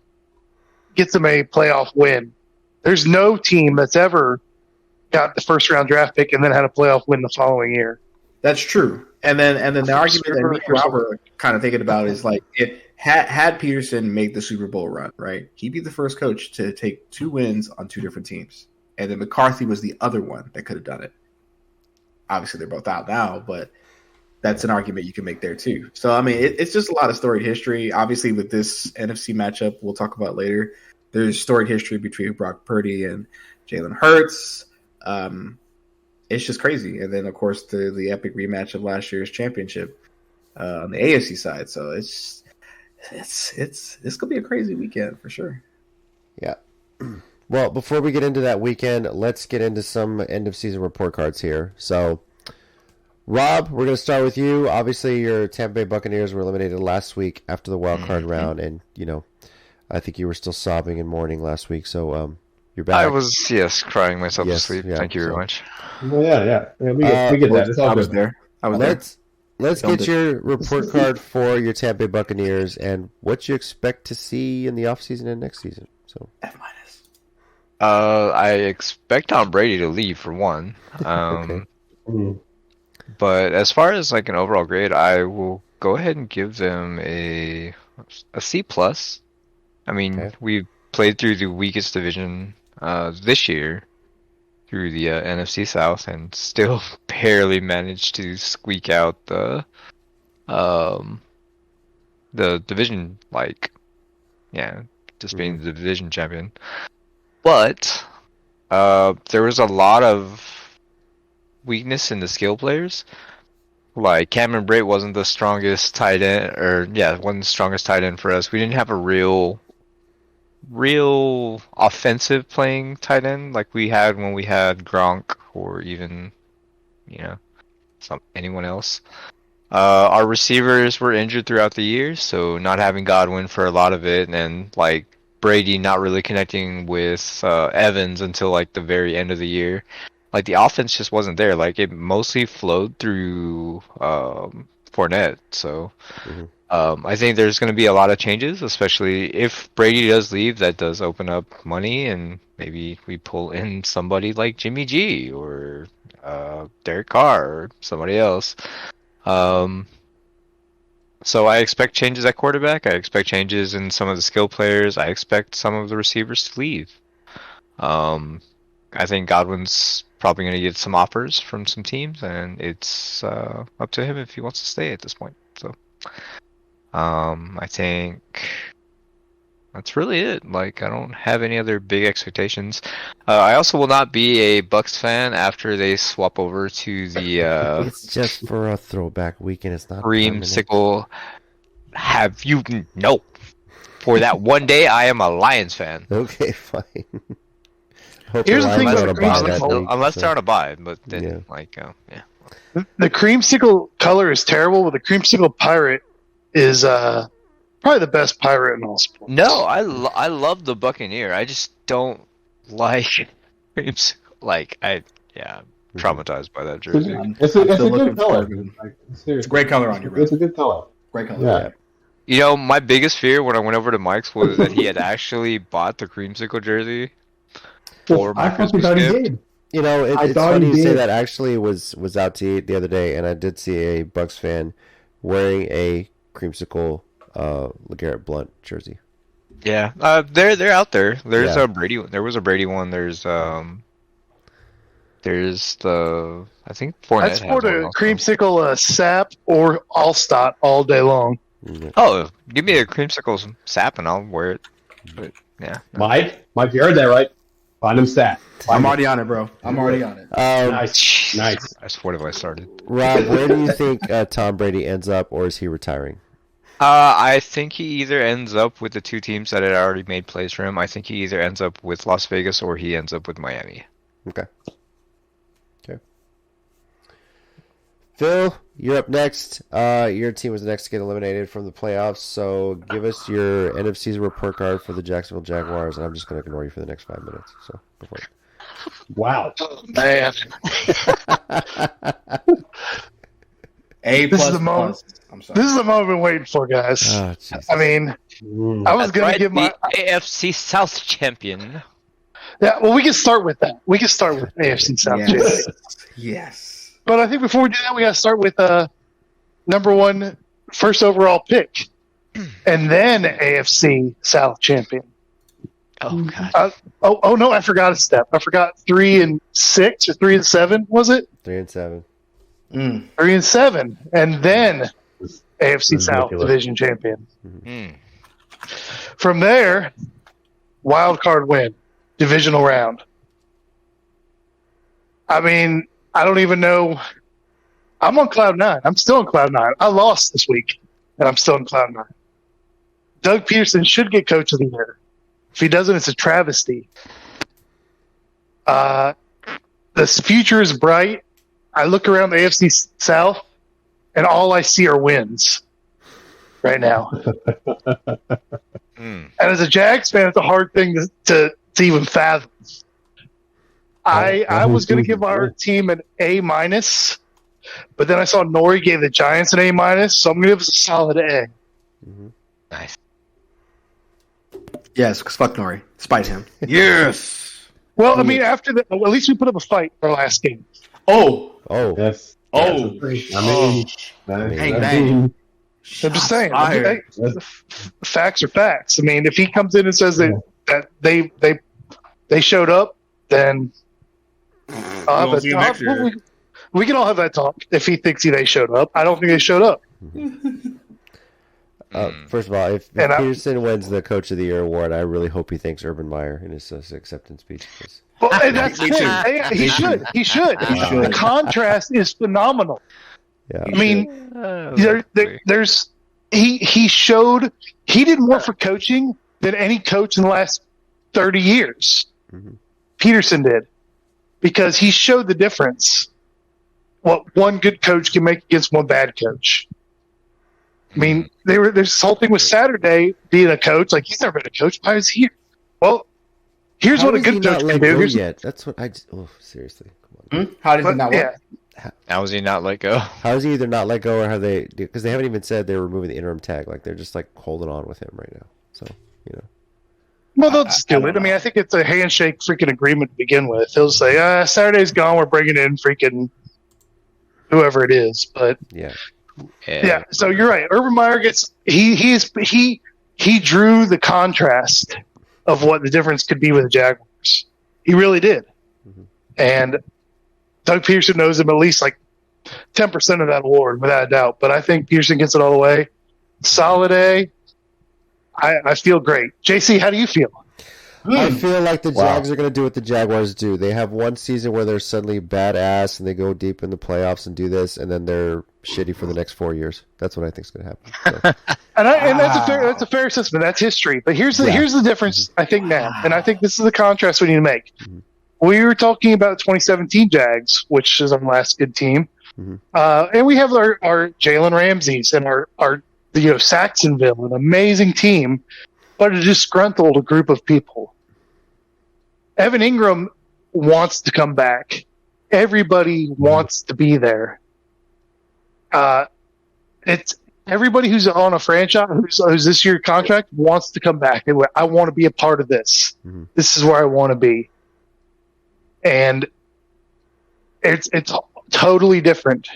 [SPEAKER 5] gets them a playoff win. There's no team that's ever got the first round draft pick and then had a playoff win the following year.
[SPEAKER 6] That's true. And then the argument that me and Rob were kind of thinking about is like if had Peterson made the Super Bowl run, right? He'd be the first coach to take 2 wins on 2 different teams. And then McCarthy was the other one that could have done it. Obviously they're both out now, but that's an argument you can make there too. So I mean it's just a lot of storied history. Obviously with this NFC matchup we'll talk about later, there's storied history between Brock Purdy and Jalen Hurts. It's just crazy. And then of course the epic rematch of last year's championship on the AFC side. So it's gonna be a crazy weekend for sure.
[SPEAKER 1] yeah. Well, before we get into that weekend, let's get into some end of season report cards here. So, Rob, we're going to start with you. Obviously, your Tampa Bay Buccaneers were eliminated last week after the wild card round, and I think you were still sobbing and mourning last week. So, you're back.
[SPEAKER 3] I was crying myself to
[SPEAKER 1] Yes,
[SPEAKER 3] sleep.
[SPEAKER 1] yeah,
[SPEAKER 3] Thank you very
[SPEAKER 1] so-
[SPEAKER 3] much.
[SPEAKER 4] Well, yeah. We get that. It's all
[SPEAKER 6] I was
[SPEAKER 4] good.
[SPEAKER 6] there.
[SPEAKER 1] Let's
[SPEAKER 6] Filmed
[SPEAKER 1] get
[SPEAKER 6] it.
[SPEAKER 1] your report card for your Tampa Bay Buccaneers and what you expect to see in the offseason and next season. So,
[SPEAKER 6] F-.
[SPEAKER 3] I expect Tom Brady to leave for one.
[SPEAKER 1] Okay.
[SPEAKER 4] Mm.
[SPEAKER 3] But as far as like an overall grade, I will go ahead and give them a C plus. I mean,
[SPEAKER 1] Okay.
[SPEAKER 3] we played through the weakest division this year through the NFC South and still barely managed to squeak out the division, just being the division champion. But there was a lot of weakness in the skill players. Like Cameron Brate wasn't the strongest tight end, wasn't the strongest tight end for us. We didn't have a real offensive playing tight end like we had when we had Gronk or even anyone else. Our receivers were injured throughout the year, so not having Godwin for a lot of it, and then like Brady not really connecting with Evans until like the very end of the year. Like the offense just wasn't there. Like it mostly flowed through Fournette. So I think there's going to be a lot of changes, especially if Brady does leave. That does open up money, and maybe we pull in somebody like Jimmy G or Derek Carr or somebody else. So I expect changes at quarterback. I expect changes in some of the skill players. I expect some of the receivers to leave. I think Godwin's probably going to get some offers from some teams, and it's up to him if he wants to stay at this point. So I think that's really it. Like, I don't have any other big expectations. I also will not be a Bucs fan after they swap over to the
[SPEAKER 1] it's just for a throwback weekend. It's not permanent.
[SPEAKER 3] creamsicle. Have you no? For that one day, I am a Lions fan.
[SPEAKER 1] Okay, fine. Hope
[SPEAKER 5] Here's the
[SPEAKER 1] Lions
[SPEAKER 5] thing
[SPEAKER 1] are
[SPEAKER 5] about
[SPEAKER 1] on a
[SPEAKER 5] the
[SPEAKER 1] bye
[SPEAKER 5] Creamsicle.
[SPEAKER 1] that week,
[SPEAKER 3] Unless
[SPEAKER 1] so-
[SPEAKER 3] they're on a bye, but then
[SPEAKER 1] Yeah.
[SPEAKER 3] yeah.
[SPEAKER 5] The creamsicle color is terrible, but the creamsicle pirate is probably the best pirate in all sports.
[SPEAKER 3] No, I love the Buccaneer. I just don't like creams. Like I'm traumatized by that jersey.
[SPEAKER 4] It's
[SPEAKER 6] I'm
[SPEAKER 4] a
[SPEAKER 6] still
[SPEAKER 4] good
[SPEAKER 6] looking
[SPEAKER 4] color.
[SPEAKER 6] for it.
[SPEAKER 4] Like,
[SPEAKER 6] It's a
[SPEAKER 4] seriously.
[SPEAKER 6] great color on you, bro.
[SPEAKER 4] It's a good color.
[SPEAKER 6] Great color.
[SPEAKER 4] Yeah.
[SPEAKER 3] You know, my biggest fear when I went over to Mike's was that he had actually bought the creamsicle jersey for my
[SPEAKER 4] I fucking
[SPEAKER 3] Christmas
[SPEAKER 4] thought he
[SPEAKER 3] gift.
[SPEAKER 4] did.
[SPEAKER 1] You know,
[SPEAKER 4] I
[SPEAKER 1] it's
[SPEAKER 4] thought
[SPEAKER 1] funny
[SPEAKER 4] he
[SPEAKER 1] you say
[SPEAKER 4] did.
[SPEAKER 1] that. Actually, was out to eat the other day, and I did see a Bucs fan wearing a creamsicle LeGarrette Blunt jersey.
[SPEAKER 3] Yeah, they're out there. There's
[SPEAKER 1] Yeah.
[SPEAKER 3] a Brady. There was a Brady one. There's the I think Fournette
[SPEAKER 5] I'd
[SPEAKER 3] has
[SPEAKER 5] sport
[SPEAKER 3] one
[SPEAKER 5] a
[SPEAKER 3] also.
[SPEAKER 5] creamsicle sap or Allstott all day long.
[SPEAKER 1] Mhm.
[SPEAKER 3] Oh, give me a creamsicle sap and I'll wear it. But yeah, no.
[SPEAKER 4] Mike, you heard that right? Find him stat.
[SPEAKER 6] I'm already on it, bro. I'm already on it.
[SPEAKER 4] Nice.
[SPEAKER 3] What have I started?
[SPEAKER 1] Rob, where do you think Tom Brady ends up, or is he retiring?
[SPEAKER 3] I think he either ends up with the two teams that had already made plays for him. I think he either ends up with Las Vegas or he ends up with Miami.
[SPEAKER 1] Okay. Phil, you're up next. Your team was next to get eliminated from the playoffs, so give us your end of season report card for the Jacksonville Jaguars, and I'm just going to ignore you for the next 5 minutes. So go for it.
[SPEAKER 4] Wow.
[SPEAKER 5] Man,
[SPEAKER 6] A
[SPEAKER 5] This is
[SPEAKER 6] plus
[SPEAKER 5] the moment.
[SPEAKER 6] plus. I'm sorry.
[SPEAKER 5] this is the moment I've been waiting for, guys.
[SPEAKER 1] Oh, Jesus.
[SPEAKER 5] I mean, I was
[SPEAKER 3] That's
[SPEAKER 5] gonna
[SPEAKER 3] right,
[SPEAKER 5] give my
[SPEAKER 3] the AFC South champion.
[SPEAKER 5] yeah. Well, we can start with that. We can start with AFC South.
[SPEAKER 6] Yes.
[SPEAKER 5] champion.
[SPEAKER 6] Yes.
[SPEAKER 5] But I think before we do that, we got to start with number one, first overall pick, and then AFC South champion.
[SPEAKER 3] Oh god.
[SPEAKER 5] Oh no, I forgot a step. I forgot 3 and 6 or 3 and 7. Was it
[SPEAKER 1] 3 and 7.
[SPEAKER 5] 3 and 7, and then AFC South
[SPEAKER 4] Ridiculous.
[SPEAKER 5] division champion.
[SPEAKER 3] Hmm.
[SPEAKER 5] From there, wild card win, divisional round. I mean, I don't even know. I'm on cloud 9. I'm still on cloud 9. I lost this week, and I'm still on cloud 9. Doug Peterson should get coach of the year. If he doesn't, it's a travesty. The future is bright. I look around the AFC South, and all I see are wins right now.
[SPEAKER 3] Hmm.
[SPEAKER 5] And as a Jags fan, it's a hard thing to even fathom. I was going to give our team an A minus, but then I saw Nori gave the Giants an A minus, so I'm going to give us a solid A.
[SPEAKER 3] Nice.
[SPEAKER 6] Yes, because fuck Nori. Spite him. Yes.
[SPEAKER 5] Well, I mean, after that, at least we put up a fight our last game.
[SPEAKER 6] Oh.
[SPEAKER 1] Oh,
[SPEAKER 4] Yes.
[SPEAKER 6] Oh.
[SPEAKER 4] I mean,
[SPEAKER 6] Bang, bang.
[SPEAKER 5] I'm just saying,
[SPEAKER 6] Fired.
[SPEAKER 5] facts are facts. I mean, if he comes in and says that they showed up, then I'll have
[SPEAKER 6] see you
[SPEAKER 5] a-
[SPEAKER 6] next year.
[SPEAKER 5] we can all have that talk. If he thinks they showed up, I don't think they showed up.
[SPEAKER 1] first of all, if
[SPEAKER 5] And
[SPEAKER 1] Peterson wins the Coach of the Year award, I really hope he thanks Urban Meyer in his acceptance speech. 'Cause-
[SPEAKER 5] Well, and that's the
[SPEAKER 6] Me
[SPEAKER 5] thing.
[SPEAKER 6] too.
[SPEAKER 5] Hey, He should. He should.
[SPEAKER 6] should.
[SPEAKER 5] The contrast is phenomenal.
[SPEAKER 1] Yeah.
[SPEAKER 5] I mean, there's he showed he did more for coaching than any coach in the last 30 years.
[SPEAKER 1] Mhm.
[SPEAKER 5] Peterson did, because he showed the difference what one good coach can make against one bad coach. I mean, there's this whole thing with Saturday being a coach. Like, he's never been a coach. Why is he here? Well, here's
[SPEAKER 1] How
[SPEAKER 5] what a
[SPEAKER 1] is he
[SPEAKER 5] good
[SPEAKER 1] not
[SPEAKER 5] coach
[SPEAKER 1] let
[SPEAKER 5] can do.
[SPEAKER 1] go
[SPEAKER 5] Here's,
[SPEAKER 1] yet? That's what I. Oh, seriously, come on.
[SPEAKER 6] How did he
[SPEAKER 5] but,
[SPEAKER 6] not
[SPEAKER 5] yeah,
[SPEAKER 6] work?
[SPEAKER 3] How was he not let go?
[SPEAKER 1] How is he either not let go or have they? Because they haven't even said they're removing the interim tag. Like they're just like holding on with him right now. So you know.
[SPEAKER 5] well, they'll just
[SPEAKER 6] I
[SPEAKER 5] do
[SPEAKER 6] don't
[SPEAKER 5] it. I mean,
[SPEAKER 6] know.
[SPEAKER 5] I think it's a handshake freaking agreement to begin with. He'll say, Saturday's gone. We're bringing in freaking whoever it is. But
[SPEAKER 1] Yeah.
[SPEAKER 5] yeah, so you're right. Urban Meyer gets he drew the contrast of what the difference could be with the Jaguars. He really did.
[SPEAKER 1] Mhm.
[SPEAKER 5] And Doug Peterson knows him at least like 10% of that award, without a doubt. But I think Peterson gets it all the way. Solid A. I feel great. JC, how do you feel?
[SPEAKER 1] I feel like the
[SPEAKER 4] Wow.
[SPEAKER 1] Jags are going to do what the Jaguars do. They have one season where they're suddenly badass and they go deep in the playoffs and do this, and then they're shitty for the next 4 years. That's what I think is going to happen. So,
[SPEAKER 5] And that's a fair assessment. That's history. But here's the difference, I think, now. And I think this is the contrast we need to make. we were talking about 2017 Jags, which is our last good team.
[SPEAKER 1] Mm-hmm.
[SPEAKER 5] And we have our Jalen Ramseys and our Saxonville, an amazing team, but a disgruntled group of people. Evan Ingram wants to come back. Everybody wants to be there. It's everybody who's on a franchise who's this year contract wants to come back. I want to be a part of this.
[SPEAKER 1] Mm-hmm.
[SPEAKER 5] This is where I want to be, and it's totally different.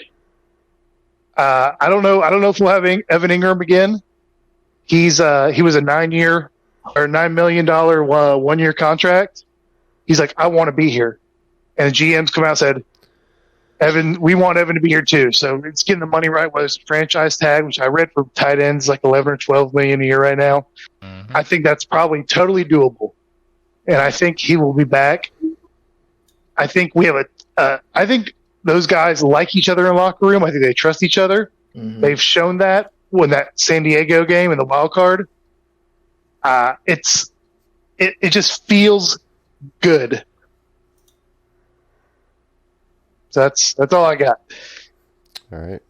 [SPEAKER 5] I don't know if we'll have Evan Ingram again. He was a $9 million 1 year contract. He's like, I want to be here, and the GM's come out and said, Evan, we want Evan to be here too. So it's getting the money right, whether it's a franchise tag, which I read for tight ends like 11 or 12 million a year right now.
[SPEAKER 3] Mm-hmm.
[SPEAKER 5] I think that's probably totally doable, and I think he will be back. I think we have I think those guys like each other in the locker room. I think they trust each other.
[SPEAKER 6] Mhm.
[SPEAKER 5] They've shown that when that San Diego game in the wild card. It just feels good. So that's all I got.
[SPEAKER 1] All right.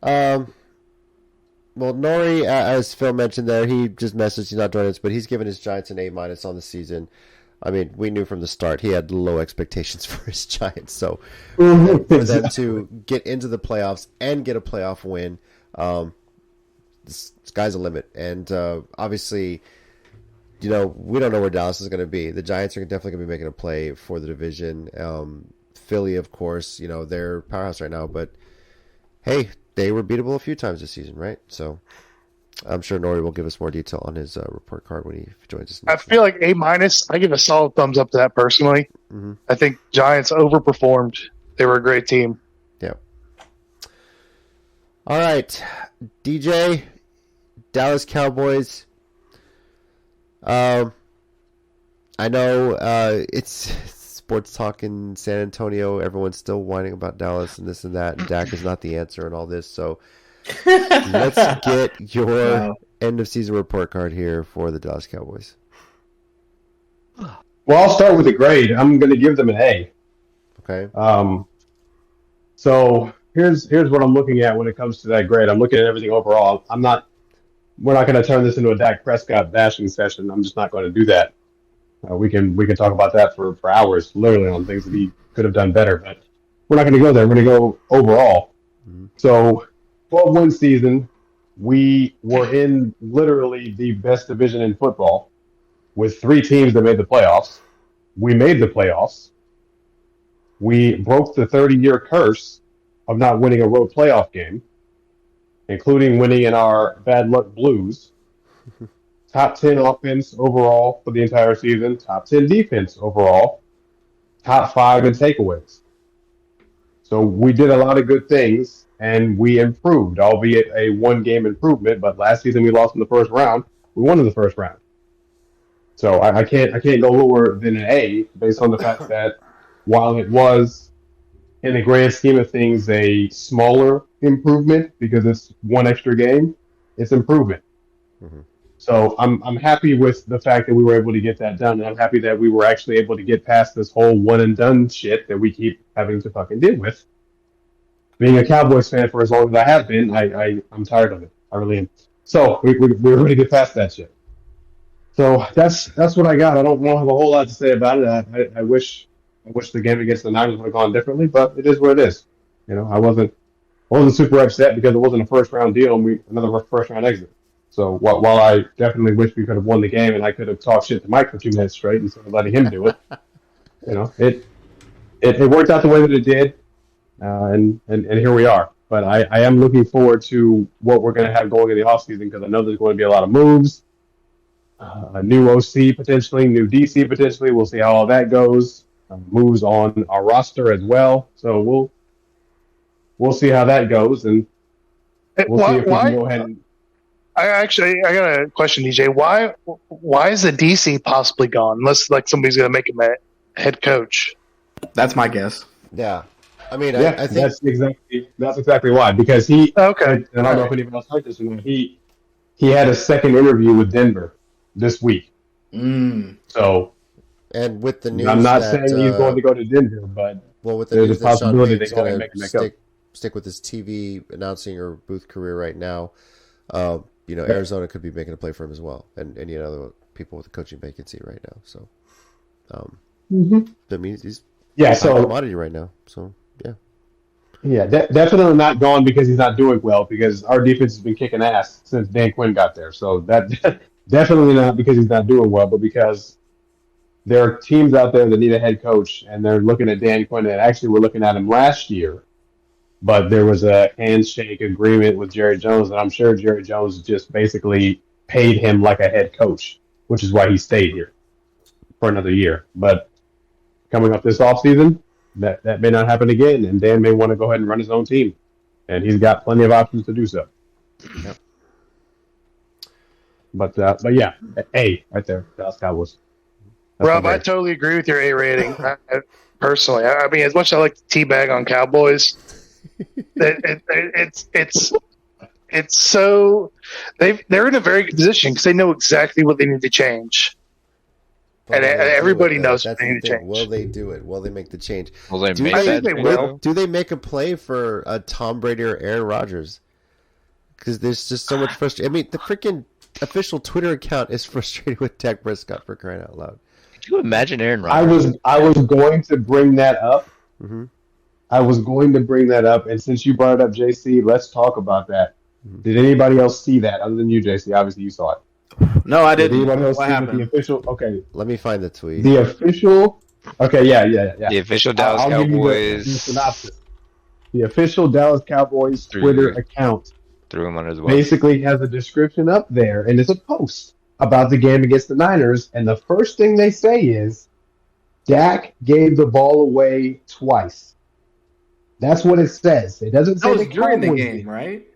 [SPEAKER 1] Well, Nori, as Phil mentioned there, he just messaged, he's not joining us, but he's given his Giants an A- on the season. I mean, we knew from the start he had low expectations for his Giants. So for them to get into the playoffs and get a playoff win, the sky's the limit. And obviously, we don't know where Dallas is going to be. The Giants are definitely going to be making a play for the division. Philly, of course, they're powerhouse right now. But, hey, they were beatable a few times this season, right? So I'm sure Nori will give us more detail on his report card when he joins us.
[SPEAKER 5] I feel like A-. I give a solid thumbs up to that personally.
[SPEAKER 1] Mm-hmm.
[SPEAKER 5] I think Giants overperformed. They were a great team.
[SPEAKER 1] Yeah. All right, DJ, Dallas Cowboys. I know it's sports talk in San Antonio. Everyone's still whining about Dallas and this and that, and Dak is not the answer and all this. So let's get your end of season report card here for the Dallas Cowboys.
[SPEAKER 4] Well, I'll start with a grade. I'm going to give them an A.
[SPEAKER 1] Okay.
[SPEAKER 4] So here's what I'm looking at when it comes to that grade. I'm looking at everything overall. We're not going to turn this into a Dak Prescott bashing session. I'm just not going to do that. We can talk about that for hours, literally, on things that he could have done better. But we're not going to go there. We're going to go overall.
[SPEAKER 1] Mm-hmm.
[SPEAKER 4] So 12-win season, we were in literally the best division in football with 3 teams that made the playoffs. We made the playoffs. We broke the 30-year curse of not winning a road playoff game, including winning in our bad luck blues. Top 10 offense overall for the entire season. Top 10 defense overall. Top 5 in takeaways. So we did a lot of good things, and we improved, albeit a 1-game improvement. But last season we lost in the first round. We won in the first round. So I can't go lower than an A based on the fact that while it was, in the grand scheme of things, a smaller improvement because it's 1 extra game, it's improvement.
[SPEAKER 1] Mm-hmm.
[SPEAKER 4] So I'm happy with the fact that we were able to get that done, and I'm happy that we were actually able to get past this whole one and done shit that we keep having to fucking deal with. Being a Cowboys fan for as long as I have been, I'm tired of it. I really am. So we were able to get past that shit. So that's what I got. I don't have a whole lot to say about it. I wish the game against the Niners would have gone differently, but it is what it is. I wasn't super upset because it wasn't a first round deal and another first round exit. So while I definitely wish we could have won the game and I could have talked shit to Mike for 2 minutes straight instead of letting him do it, it worked out the way that it did, and here we are. But I am looking forward to what we're going to have going in the offseason because I know there's going to be a lot of moves, a new OC potentially, new DC potentially. We'll see how all that goes. Moves on our roster as well. So we'll see how that goes, and we'll see if we can go ahead and.
[SPEAKER 5] I got a question, DJ. Why is the DC possibly gone? Unless somebody's going to make him a head coach.
[SPEAKER 6] That's my guess.
[SPEAKER 1] Yeah. I mean,
[SPEAKER 4] Yeah,
[SPEAKER 1] I think
[SPEAKER 4] that's exactly why. Because he
[SPEAKER 5] Okay.
[SPEAKER 4] and I don't know if anyone else heard this or not. He had a second interview with Denver this week.
[SPEAKER 6] Mm.
[SPEAKER 4] So
[SPEAKER 1] And with the news
[SPEAKER 4] I'm not
[SPEAKER 1] that,
[SPEAKER 4] saying he's going to go to Denver, but
[SPEAKER 1] with the
[SPEAKER 4] there's
[SPEAKER 1] news
[SPEAKER 4] a
[SPEAKER 1] that Sean
[SPEAKER 4] possibility
[SPEAKER 1] Payton's
[SPEAKER 4] they go ahead and
[SPEAKER 1] going
[SPEAKER 4] make
[SPEAKER 1] to
[SPEAKER 4] him
[SPEAKER 1] stick with his TV announcing or booth career right now,
[SPEAKER 4] Yeah.
[SPEAKER 1] Arizona could be making a play for him as well, and any other people with a coaching vacancy right now. So, that means he's
[SPEAKER 4] Yeah,
[SPEAKER 1] a
[SPEAKER 4] so
[SPEAKER 1] commodity right now. So,
[SPEAKER 4] definitely not gone because he's not doing well. Because our defense has been kicking ass since Dan Quinn got there. So that definitely not because he's not doing well, but because there are teams out there that need a head coach, and they're looking at Dan Quinn. And actually, we're looking at him last year, but there was a handshake agreement with Jerry Jones, and I'm sure Jerry Jones just basically paid him like a head coach, which is why he stayed here for another year. But coming up this offseason, that may not happen again, and Dan may want to go ahead and run his own team, and he's got plenty of options to do so.
[SPEAKER 1] Yep.
[SPEAKER 4] But yeah, A right there, Dallas Cowboys. That's
[SPEAKER 5] Rob,
[SPEAKER 4] my
[SPEAKER 5] I
[SPEAKER 4] grade.
[SPEAKER 5] totally agree with your A rating. Personally, I mean, as much as I like to teabag on Cowboys, it's so they're in a very good position because they know exactly what they need to change.
[SPEAKER 1] But
[SPEAKER 5] And
[SPEAKER 1] will they do
[SPEAKER 5] everybody
[SPEAKER 1] it, though?
[SPEAKER 5] knows
[SPEAKER 1] That's
[SPEAKER 5] what they
[SPEAKER 1] the
[SPEAKER 5] need to
[SPEAKER 1] thing.
[SPEAKER 5] change.
[SPEAKER 1] Will they do it? Will they make the change?
[SPEAKER 3] Will they
[SPEAKER 1] Do
[SPEAKER 3] make
[SPEAKER 5] I
[SPEAKER 3] that?
[SPEAKER 5] think they
[SPEAKER 3] change,
[SPEAKER 5] will.
[SPEAKER 3] though?
[SPEAKER 1] Do they make a play for a Tom Brady or Aaron Rodgers? Because there's just so much frustration. I mean, the freaking official Twitter account is frustrated with Dak Prescott, for crying out loud.
[SPEAKER 3] Could you imagine Aaron
[SPEAKER 4] I
[SPEAKER 3] Rodgers?
[SPEAKER 4] was going to bring that up.
[SPEAKER 1] Mm-hmm.
[SPEAKER 4] I was going to bring that up, and since you brought it up, JC, let's talk about that.
[SPEAKER 1] Mhm.
[SPEAKER 4] Did anybody else see that other than you, JC? Obviously, you saw it.
[SPEAKER 6] No, I
[SPEAKER 4] Did
[SPEAKER 6] didn't.
[SPEAKER 4] anybody else
[SPEAKER 6] What
[SPEAKER 4] see what the
[SPEAKER 6] happened?
[SPEAKER 4] official? Okay,
[SPEAKER 1] Let me find the tweet.
[SPEAKER 4] the official. Okay, yeah.
[SPEAKER 3] The official Dallas
[SPEAKER 4] I'll give you the
[SPEAKER 3] Cowboys
[SPEAKER 4] synopsis. The official Dallas Cowboys
[SPEAKER 3] Threw
[SPEAKER 4] Twitter
[SPEAKER 3] you.
[SPEAKER 4] account
[SPEAKER 3] threw him under the bus.
[SPEAKER 4] basically has a description up there, and it's a post about the game against the Niners. And the first thing they say is, Dak gave the ball away twice. That's what it says. It doesn't
[SPEAKER 6] That
[SPEAKER 4] say
[SPEAKER 6] was
[SPEAKER 4] the
[SPEAKER 6] during the
[SPEAKER 4] Cowboys
[SPEAKER 6] game,
[SPEAKER 4] did.
[SPEAKER 6] right?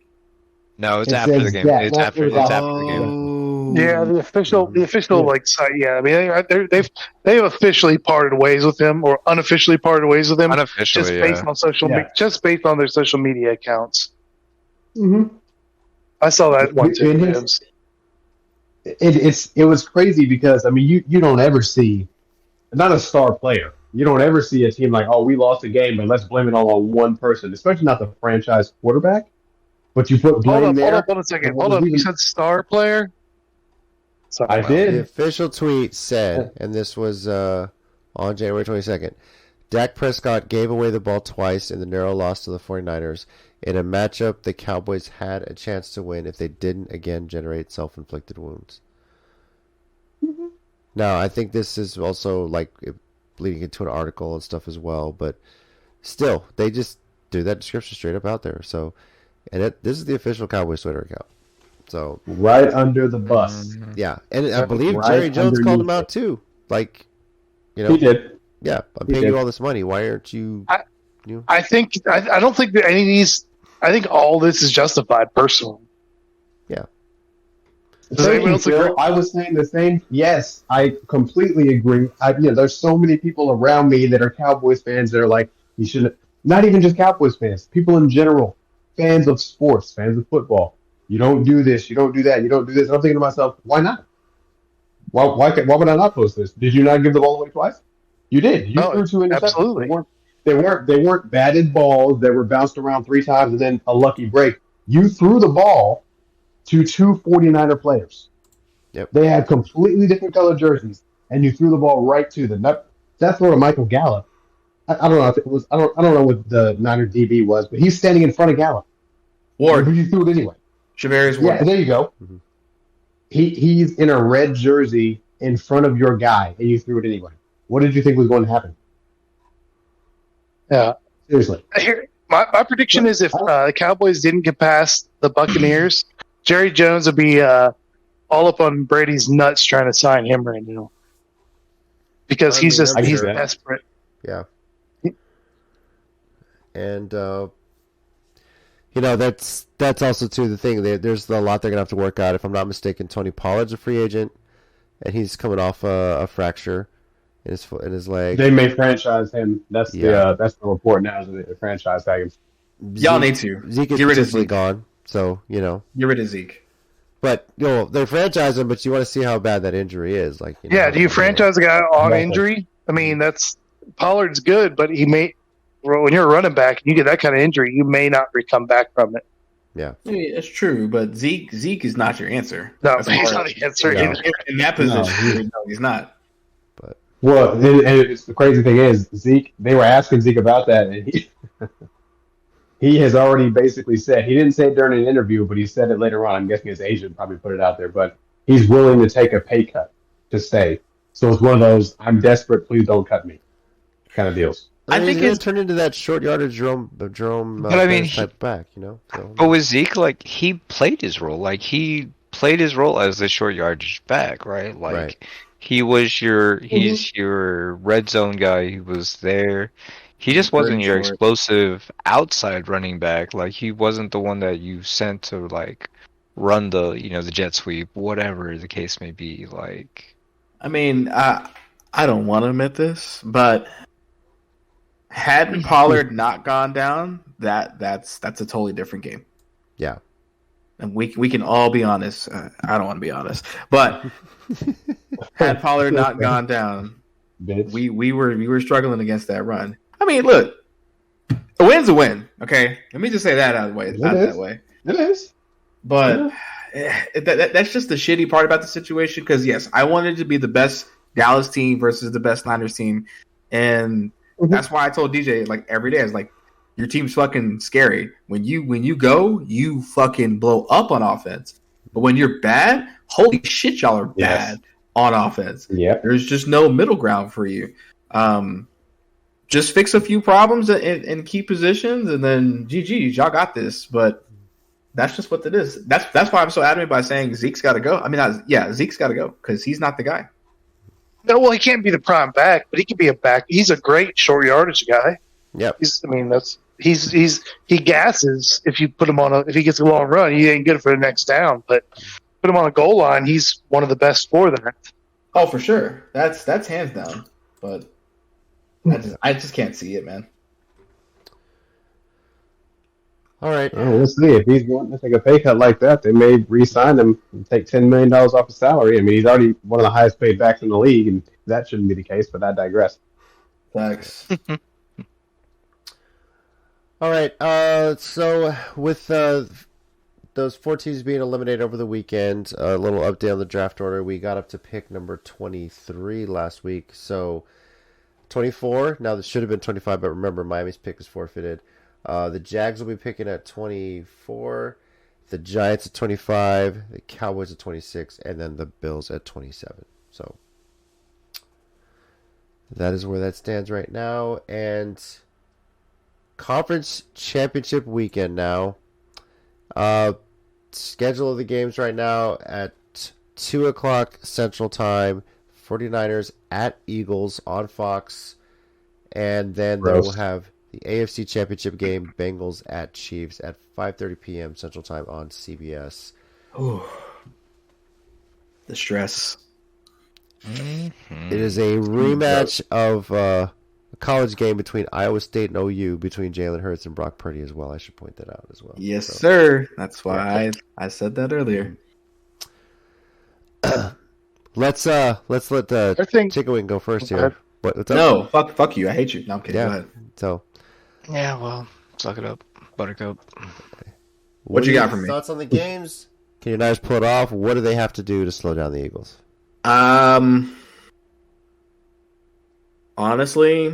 [SPEAKER 3] No, it's
[SPEAKER 4] It
[SPEAKER 3] after the
[SPEAKER 4] says
[SPEAKER 3] game.
[SPEAKER 4] that.
[SPEAKER 3] It's
[SPEAKER 4] No,
[SPEAKER 3] after.
[SPEAKER 4] it
[SPEAKER 3] It's
[SPEAKER 4] was
[SPEAKER 3] after the game.
[SPEAKER 6] Oh.
[SPEAKER 5] Yeah, the official
[SPEAKER 4] Yeah.
[SPEAKER 5] like site. Yeah, I mean they've officially parted ways with him or unofficially parted ways with him, just
[SPEAKER 3] Unofficially,
[SPEAKER 5] based
[SPEAKER 3] yeah.
[SPEAKER 5] on just based on their social media accounts.
[SPEAKER 4] Mm-hmm.
[SPEAKER 5] I saw that one too.
[SPEAKER 4] It was crazy because I mean you don't ever see, not a star player. You don't ever see a team like, oh, we lost a game, but let's blame it all on one person, especially not the franchise quarterback. But you put blame there.
[SPEAKER 5] Hold on a second.
[SPEAKER 4] and what
[SPEAKER 5] Hold
[SPEAKER 4] was
[SPEAKER 5] up. You
[SPEAKER 4] even-
[SPEAKER 5] said star player? Sorry.
[SPEAKER 4] I did.
[SPEAKER 1] The official tweet said, and this was on January 22nd, Dak Prescott gave away the ball twice in the narrow loss to the 49ers in a matchup the Cowboys had a chance to win if they didn't again generate self-inflicted wounds. Now, I think this is also like leading into an article and stuff as well, but still, they just do that description straight up out there. So, and this is the official Cowboys Twitter account. So
[SPEAKER 4] Right under the bus.
[SPEAKER 1] yeah, and I believe
[SPEAKER 4] Right
[SPEAKER 1] Jerry Jones called him
[SPEAKER 4] underneath
[SPEAKER 1] out too. Like,
[SPEAKER 4] He did.
[SPEAKER 1] yeah, I'm
[SPEAKER 4] He
[SPEAKER 1] paying
[SPEAKER 4] did.
[SPEAKER 1] you all this money. Why aren't you?
[SPEAKER 5] I don't think that any of these. I think all this is justified personally.
[SPEAKER 1] Yeah.
[SPEAKER 5] Does
[SPEAKER 4] Thank
[SPEAKER 5] anyone
[SPEAKER 4] you,
[SPEAKER 5] else
[SPEAKER 4] Phil.
[SPEAKER 5] agree?
[SPEAKER 4] I was saying the same. Yes, I completely agree. There's so many people around me that are Cowboys fans that are like, you shouldn't. Not even just Cowboys fans. People in general, fans of sports, fans of football. You don't do this. You don't do that. You don't do this. And I'm thinking to myself, why not? Why would I not post this? Did you not give the ball away twice? You did. You
[SPEAKER 5] No,
[SPEAKER 4] threw two interceptions.
[SPEAKER 5] absolutely.
[SPEAKER 4] They weren't batted balls that were bounced around 3 times and then a lucky break. You threw the ball to 2 49er players.
[SPEAKER 1] Yep.
[SPEAKER 4] They had completely different colored jerseys, and you threw the ball right to them. That throw to Michael Gallup. I don't know if it was. I don't know what the Niner DB was, but he's standing in front of Gallup.
[SPEAKER 6] Ward.
[SPEAKER 4] But you threw it anyway.
[SPEAKER 6] Shavarius Ward.
[SPEAKER 4] Yeah, there you go.
[SPEAKER 1] Mm-hmm.
[SPEAKER 4] He's in a red jersey in front of your guy, and you threw it anyway. What did you think was going to happen?
[SPEAKER 5] Yeah.
[SPEAKER 4] Seriously.
[SPEAKER 5] My prediction is if the Cowboys didn't get past the Buccaneers, Jerry Jones would be all up on Brady's nuts trying to sign him right now because
[SPEAKER 1] I
[SPEAKER 5] he's
[SPEAKER 1] mean, I'm
[SPEAKER 5] he's
[SPEAKER 1] sure.
[SPEAKER 5] desperate.
[SPEAKER 1] Yeah. And that's also too the thing. There's a lot they're gonna have to work out. If I'm not mistaken, Tony Pollard's a free agent, and he's coming off a fracture in his foot, in his leg.
[SPEAKER 4] They may franchise him. That's
[SPEAKER 1] Yeah.
[SPEAKER 4] the report now. Is the franchise tag him.
[SPEAKER 6] Y'all need to.
[SPEAKER 1] Zeke is
[SPEAKER 6] Get rid of
[SPEAKER 1] potentially
[SPEAKER 6] Zeke.
[SPEAKER 1] gone, so
[SPEAKER 6] Get rid of Zeke.
[SPEAKER 1] But they franchise him, but you want to see how bad that injury is. Like,
[SPEAKER 5] Yeah, do you franchise a guy on
[SPEAKER 4] Exactly.
[SPEAKER 5] injury? I mean, Pollard's good, but when you're a running back and you get that kind of injury, you may not come back from it.
[SPEAKER 1] Yeah,
[SPEAKER 6] I mean, it's true, but Zeke is not your answer.
[SPEAKER 5] No,
[SPEAKER 6] As
[SPEAKER 5] he's
[SPEAKER 6] far
[SPEAKER 5] not
[SPEAKER 6] as-
[SPEAKER 5] the answer
[SPEAKER 1] No.
[SPEAKER 5] either.
[SPEAKER 6] in that position. No, he's not.
[SPEAKER 4] Well, and it's, the crazy thing is, Zeke, they were asking Zeke about that, and he has already basically said, he didn't say it during an interview, but he said it later on. I'm guessing his agent probably put it out there, but he's willing to take a pay cut to stay. So it's one of those, I'm desperate, please don't cut me kind of deals.
[SPEAKER 1] I think
[SPEAKER 6] think
[SPEAKER 1] it's going
[SPEAKER 6] it's-
[SPEAKER 1] to turn into that short yardage Jerome
[SPEAKER 3] But I mean,
[SPEAKER 1] Bettis type back, So,
[SPEAKER 3] But with Zeke, like, he played his role. Like, he played his role as the short yardage back, right? Like,
[SPEAKER 1] Right.
[SPEAKER 3] he's your red zone guy. He was there. He just
[SPEAKER 6] Very
[SPEAKER 3] wasn't your
[SPEAKER 6] short.
[SPEAKER 3] explosive outside running back. Like, he wasn't the one that you sent to, like, run the jet sweep, whatever the case may be. Like,
[SPEAKER 6] I mean, I don't want to admit this, but had Pollard not gone down, that's a totally different game.
[SPEAKER 1] yeah.
[SPEAKER 6] And we can all be honest. I don't want to be honest, but had Pollard not gone down,
[SPEAKER 4] Bitch.
[SPEAKER 6] we were struggling against that run. I mean, look, a win's a win. Okay, let me just say that out of the way.
[SPEAKER 4] It
[SPEAKER 6] Out
[SPEAKER 4] is.
[SPEAKER 6] that way.
[SPEAKER 4] It is.
[SPEAKER 6] But that's just the shitty part about the situation. Because yes, I wanted to be the best Dallas team versus the best Niners team, and that's why I told DJ like every day I was like, your team's fucking scary. When you go, you fucking blow up on offense. But when you're bad, holy shit, y'all are
[SPEAKER 4] Yes.
[SPEAKER 6] bad on offense.
[SPEAKER 4] Yep.
[SPEAKER 6] There's just no middle ground for you. Just fix a few problems in key positions, and then GG's, y'all got this. But that's just what it is. That's why I'm so adamant by saying Zeke's got to go. I mean, Zeke's got to go because he's not the guy.
[SPEAKER 5] No, well, he can't be the prime back, but he can be a back. He's a great short yardage guy.
[SPEAKER 1] Yep.
[SPEAKER 5] He gasses if you put him if he gets a long run, he ain't good for the next down. But put him on a goal line, he's one of the best for that.
[SPEAKER 6] Oh, for sure. That's hands down. But I just can't see it, man.
[SPEAKER 1] All right.
[SPEAKER 4] Well, we'll see. If he's wanting to take a pay cut like that, they may re-sign him and take $10 million off his salary. I mean, he's already one of the highest paid backs in the league, and that shouldn't be the case, but I digress.
[SPEAKER 6] Thanks.
[SPEAKER 1] All right. So with those 4 teams being eliminated over the weekend, a little update on the draft order. We got up to pick number 23 last week. So 24. Now this should have been 25, but remember Miami's pick is forfeited. The Jags will be picking at 24. The Giants at 25. The Cowboys at 26, and then the Bills at 27. So that is where that stands right now, and conference championship weekend now. Schedule of the games right now at 2 o'clock Central Time. 49ers at Eagles on Fox. And then they will have the AFC Championship game, Bengals at Chiefs at 5:30 p.m. Central Time on CBS.
[SPEAKER 6] Ooh. The stress.
[SPEAKER 1] It is a rematch of a college game between Iowa State and OU between Jalen Hurts and Brock Purdy as well. I should point that out as well.
[SPEAKER 6] Yes,
[SPEAKER 1] So,
[SPEAKER 6] sir. That's why I said that earlier.
[SPEAKER 1] let's let
[SPEAKER 5] I think-
[SPEAKER 1] Chicken Wing go first here.
[SPEAKER 5] Okay.
[SPEAKER 1] What's up?
[SPEAKER 6] No, fuck you. I hate you. No, I'm kidding. Go
[SPEAKER 1] Yeah.
[SPEAKER 6] ahead.
[SPEAKER 1] So
[SPEAKER 3] yeah, well, suck it up, Buttercup.
[SPEAKER 6] What you
[SPEAKER 1] are
[SPEAKER 6] got
[SPEAKER 1] your
[SPEAKER 6] for me?
[SPEAKER 1] Thoughts on the games? Can your Niners pull it off? What do they have to do to slow down the Eagles?
[SPEAKER 6] Honestly,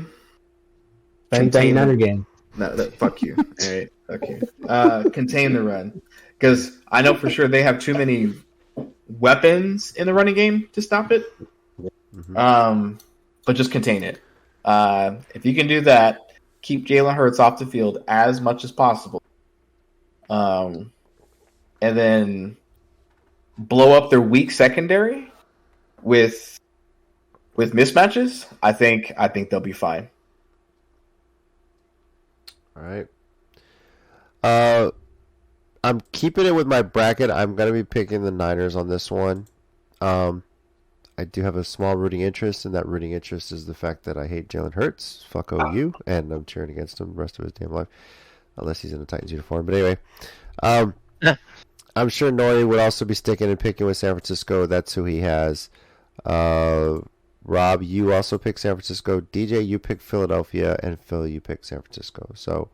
[SPEAKER 4] Bang,
[SPEAKER 6] Contain
[SPEAKER 4] bang,
[SPEAKER 6] them.
[SPEAKER 4] Niner game.
[SPEAKER 6] no, fuck you. All right, fuck you. Contain the run, because I know for sure they have too many weapons in the running game to stop it. But just contain it. If you can do that, keep Jalen Hurts off the field as much as possible. And then blow up their weak secondary with mismatches. I think they'll be fine.
[SPEAKER 1] All right. I'm keeping it with my bracket. I'm going to be picking the Niners on this one. I do have a small rooting interest, and that rooting interest is the fact that I hate Jalen Hurts. Fuck OU, and I'm cheering against him the rest of his damn life, unless he's in a Titans uniform. But anyway, I'm sure Nori would also be sticking and picking with San Francisco. That's who he has. Rob, you also pick San Francisco. DJ, you pick Philadelphia, and Phil, you pick San Francisco. So,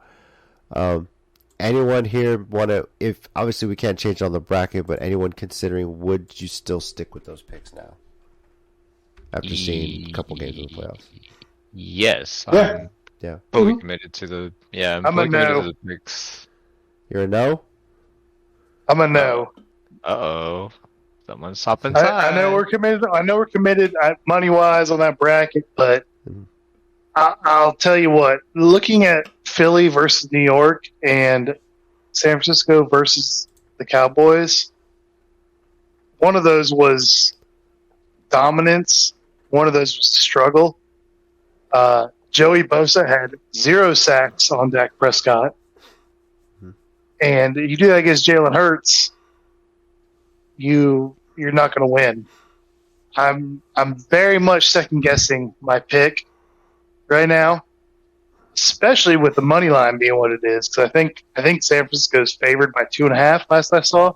[SPEAKER 1] anyone here want to? If obviously we can't change on the bracket, but anyone considering, would you still stick with those picks now after seeing a couple games of the playoffs?
[SPEAKER 3] Yes.
[SPEAKER 4] Yeah.
[SPEAKER 1] Yeah.
[SPEAKER 3] Fully committed to the. Yeah, I'm
[SPEAKER 5] I'm
[SPEAKER 3] fully
[SPEAKER 5] a
[SPEAKER 3] committed
[SPEAKER 5] no.
[SPEAKER 3] to the picks.
[SPEAKER 1] You're a no.
[SPEAKER 5] I'm a no.
[SPEAKER 3] Uh-oh. Someone's top inside.
[SPEAKER 5] I know we're committed. I know we're committed money wise on that bracket, but
[SPEAKER 1] Mhm.
[SPEAKER 5] I'll tell you what. Looking at Philly versus New York and San Francisco versus the Cowboys, one of those was dominance. One of those was struggle. Joey Bosa had 0 sacks on Dak Prescott, and you do that against Jalen Hurts, you're not going to win. I'm very much second guessing my pick right now, especially with the money line being what it is. Because I think San Francisco's favored by 2.5. Last I saw,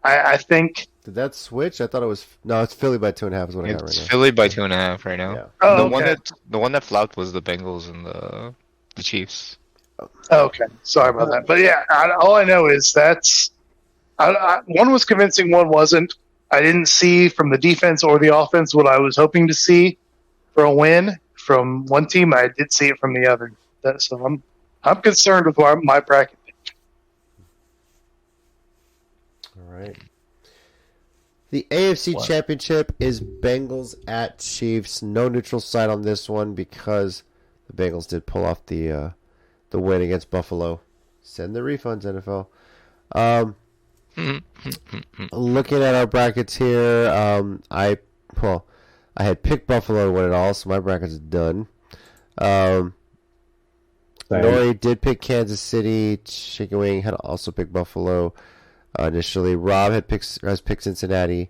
[SPEAKER 5] I think.
[SPEAKER 1] Did that switch? I thought it was it's Philly by 2.5 is what I got
[SPEAKER 3] It's
[SPEAKER 1] right
[SPEAKER 3] Philly by 2.5 right now.
[SPEAKER 1] Yeah.
[SPEAKER 5] Oh,
[SPEAKER 3] The one that flopped was the Bengals and the Chiefs.
[SPEAKER 5] Okay, sorry about that. But yeah, all I know is one was convincing, one wasn't. I didn't see from the defense or the offense what I was hoping to see for a win from one team. I did see it from the other. So I'm concerned with my bracket.
[SPEAKER 1] All right. The AFC Championship is Bengals at Chiefs. No neutral site on this one because the Bengals did pull off the win against Buffalo. Send the refunds, NFL. Looking at our brackets here, I had picked Buffalo to win it all, so my bracket's done. Nori did pick Kansas City. Chicken Wing had also picked Buffalo. Initially, Rob has picked Cincinnati.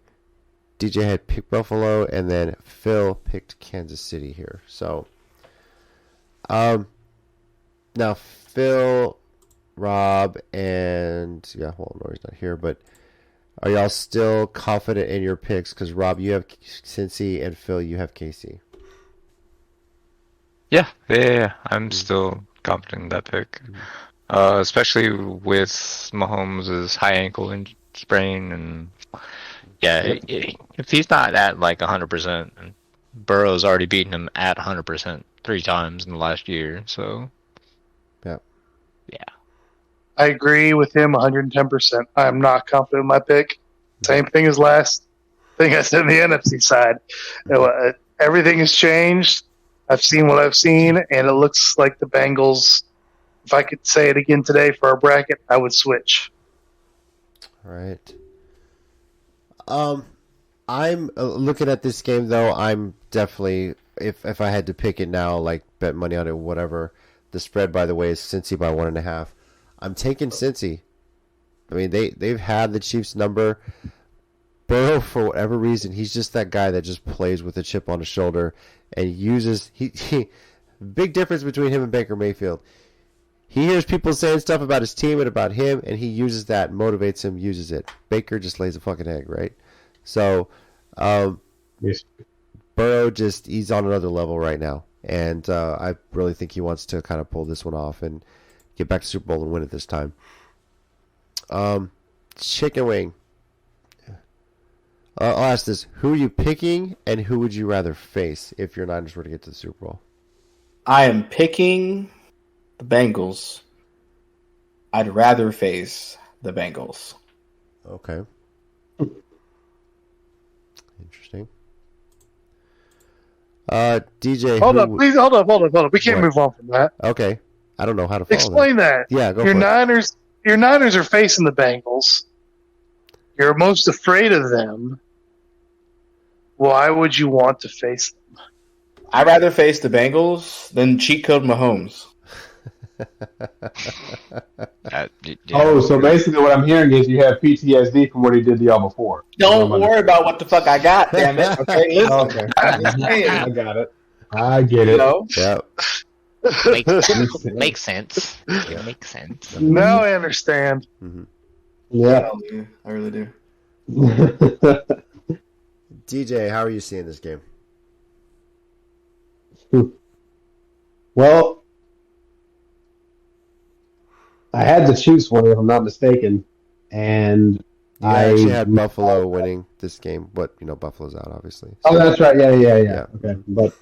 [SPEAKER 1] DJ had picked Buffalo, and then Phil picked Kansas City here. So, now Phil, Rob, and Nori's not here, but are y'all still confident in your picks? Because Rob, you have Cincy, and Phil, you have KC.
[SPEAKER 3] Yeah. I'm still confident in that pick. Especially with Mahomes' high ankle and sprain, and if he's not at like 100%, Burrow's already beaten him at 100% 3 times in the last year. So, yeah.
[SPEAKER 5] I agree with him 110%. I'm not confident in my pick. Same thing as last thing I said on the NFC side. Everything has changed. I've seen what I've seen, and it looks like the Bengals. If I could say it again today for our bracket, I would switch.
[SPEAKER 1] All right. I'm looking at this game though. I'm definitely if I had to pick it now, like bet money on it, whatever. The spread, by the way, is Cincy by 1.5. I'm taking Cincy. I mean, they've had the Chiefs number. Burrow, for whatever reason, he's just that guy that just plays with a chip on his shoulder and uses he big difference between him and Baker Mayfield. He hears people saying stuff about his team and about him, and he uses that, motivates him, uses it. Baker just lays a fucking egg, right? So,
[SPEAKER 4] Yes.
[SPEAKER 1] Burrow he's on another level right now. And I really think he wants to kind of pull this one off and get back to Super Bowl and win it this time. Chicken Wing. I'll ask this. Who are you picking, and who would you rather face if your Niners were to get to the Super Bowl?
[SPEAKER 6] I am picking the Bengals. I'd rather face the Bengals.
[SPEAKER 1] Okay. Interesting. DJ.
[SPEAKER 5] Hold up. We can't
[SPEAKER 1] What?
[SPEAKER 5] move on from that.
[SPEAKER 1] Okay. I don't know how to follow
[SPEAKER 5] Explain that.
[SPEAKER 1] Yeah, go
[SPEAKER 5] Your
[SPEAKER 1] for it.
[SPEAKER 5] Niners are facing the Bengals. You're most afraid of them. Why would you want to face them?
[SPEAKER 6] I'd rather face the Bengals than cheat code Mahomes.
[SPEAKER 4] Oh, so basically what I'm hearing is you have PTSD from what he did the year before.
[SPEAKER 6] Don't worry about what the fuck I got, damn it. Okay, listen.
[SPEAKER 4] Okay. I got it. I get
[SPEAKER 6] You
[SPEAKER 4] it.
[SPEAKER 6] know?
[SPEAKER 1] Yeah.
[SPEAKER 3] Makes sense. It makes sense.
[SPEAKER 5] Now I understand.
[SPEAKER 1] Mm-hmm.
[SPEAKER 4] Yeah.
[SPEAKER 6] I really do.
[SPEAKER 1] DJ, how are you seeing this game?
[SPEAKER 4] Well, I had the Chiefs winning, if I'm not mistaken, and
[SPEAKER 1] I actually had Buffalo winning this game, but Buffalo's out, obviously.
[SPEAKER 4] Oh, that's right. Yeah.
[SPEAKER 1] Yeah.
[SPEAKER 4] Okay, but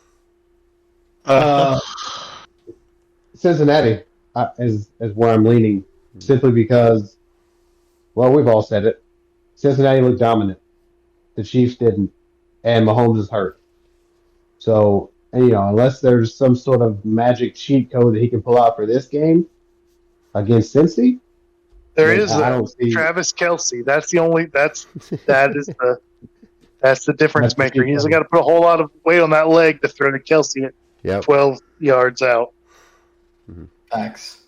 [SPEAKER 4] Cincinnati is where I'm leaning, simply because, well, we've all said it. Cincinnati looked dominant. The Chiefs didn't, and Mahomes is hurt. So, unless there's some sort of magic cheat code that he can pull out for this game against Cincy,
[SPEAKER 5] There is
[SPEAKER 4] I don't see
[SPEAKER 5] Travis Kelce. That is the difference maker. He's got to put a whole lot of weight on that leg to throw to Kelce at 12 yards out.
[SPEAKER 6] Facts.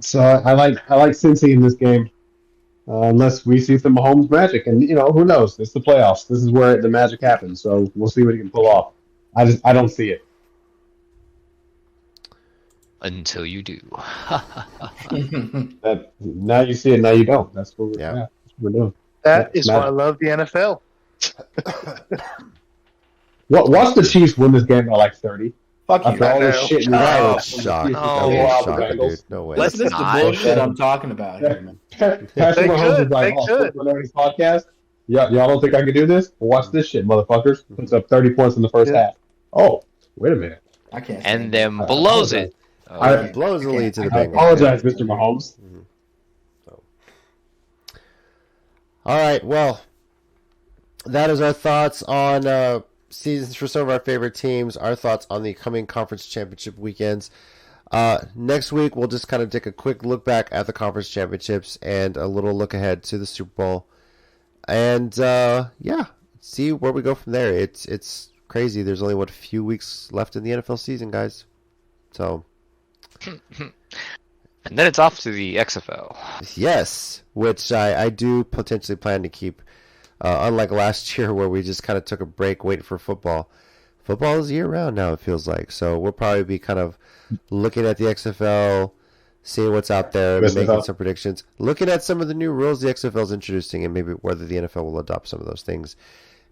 [SPEAKER 4] So I like Cincy in this game, unless we see some Mahomes magic, and who knows? It's the playoffs. This is where the magic happens. So we'll see what he can pull off. I don't see it
[SPEAKER 3] Until you do.
[SPEAKER 4] now you see it, now you don't. That's what we're doing.
[SPEAKER 5] That is why I love the NFL.
[SPEAKER 4] Watch the Chiefs win this game by like 30.
[SPEAKER 6] Fuck you.
[SPEAKER 4] After all this shit you got.
[SPEAKER 1] Shock.
[SPEAKER 3] Oh,
[SPEAKER 1] Dude. No way.
[SPEAKER 6] Listen, this is the bullshit I'm talking about here, man.
[SPEAKER 4] Patrick Mahomes is like, on his podcast. Y'all don't think I can do this? Well, watch this shit, motherfuckers. Puts up 30 points in the first half. Oh, wait a minute.
[SPEAKER 6] I can't.
[SPEAKER 3] And then blows it.
[SPEAKER 1] Blows the lead to the
[SPEAKER 4] I
[SPEAKER 1] Bengals.
[SPEAKER 4] apologize, Mr. Mahomes.
[SPEAKER 1] All right, well, that is our thoughts on seasons for some of our favorite teams, our thoughts on the coming conference championship weekends. Next week, we'll just kind of take a quick look back at the conference championships and a little look ahead to the Super Bowl. And, see where we go from there. It's crazy. There's only, a few weeks left in the NFL season, guys. So...
[SPEAKER 3] And then it's off to the XFL.
[SPEAKER 1] Yes, which I do potentially plan to keep. Unlike last year where we just kind of took a break waiting for football. Football is year-round now, it feels like. So we'll probably be kind of looking at the XFL, seeing what's out there, making some predictions. Looking at some of the new rules the XFL is introducing and maybe whether the NFL will adopt some of those things.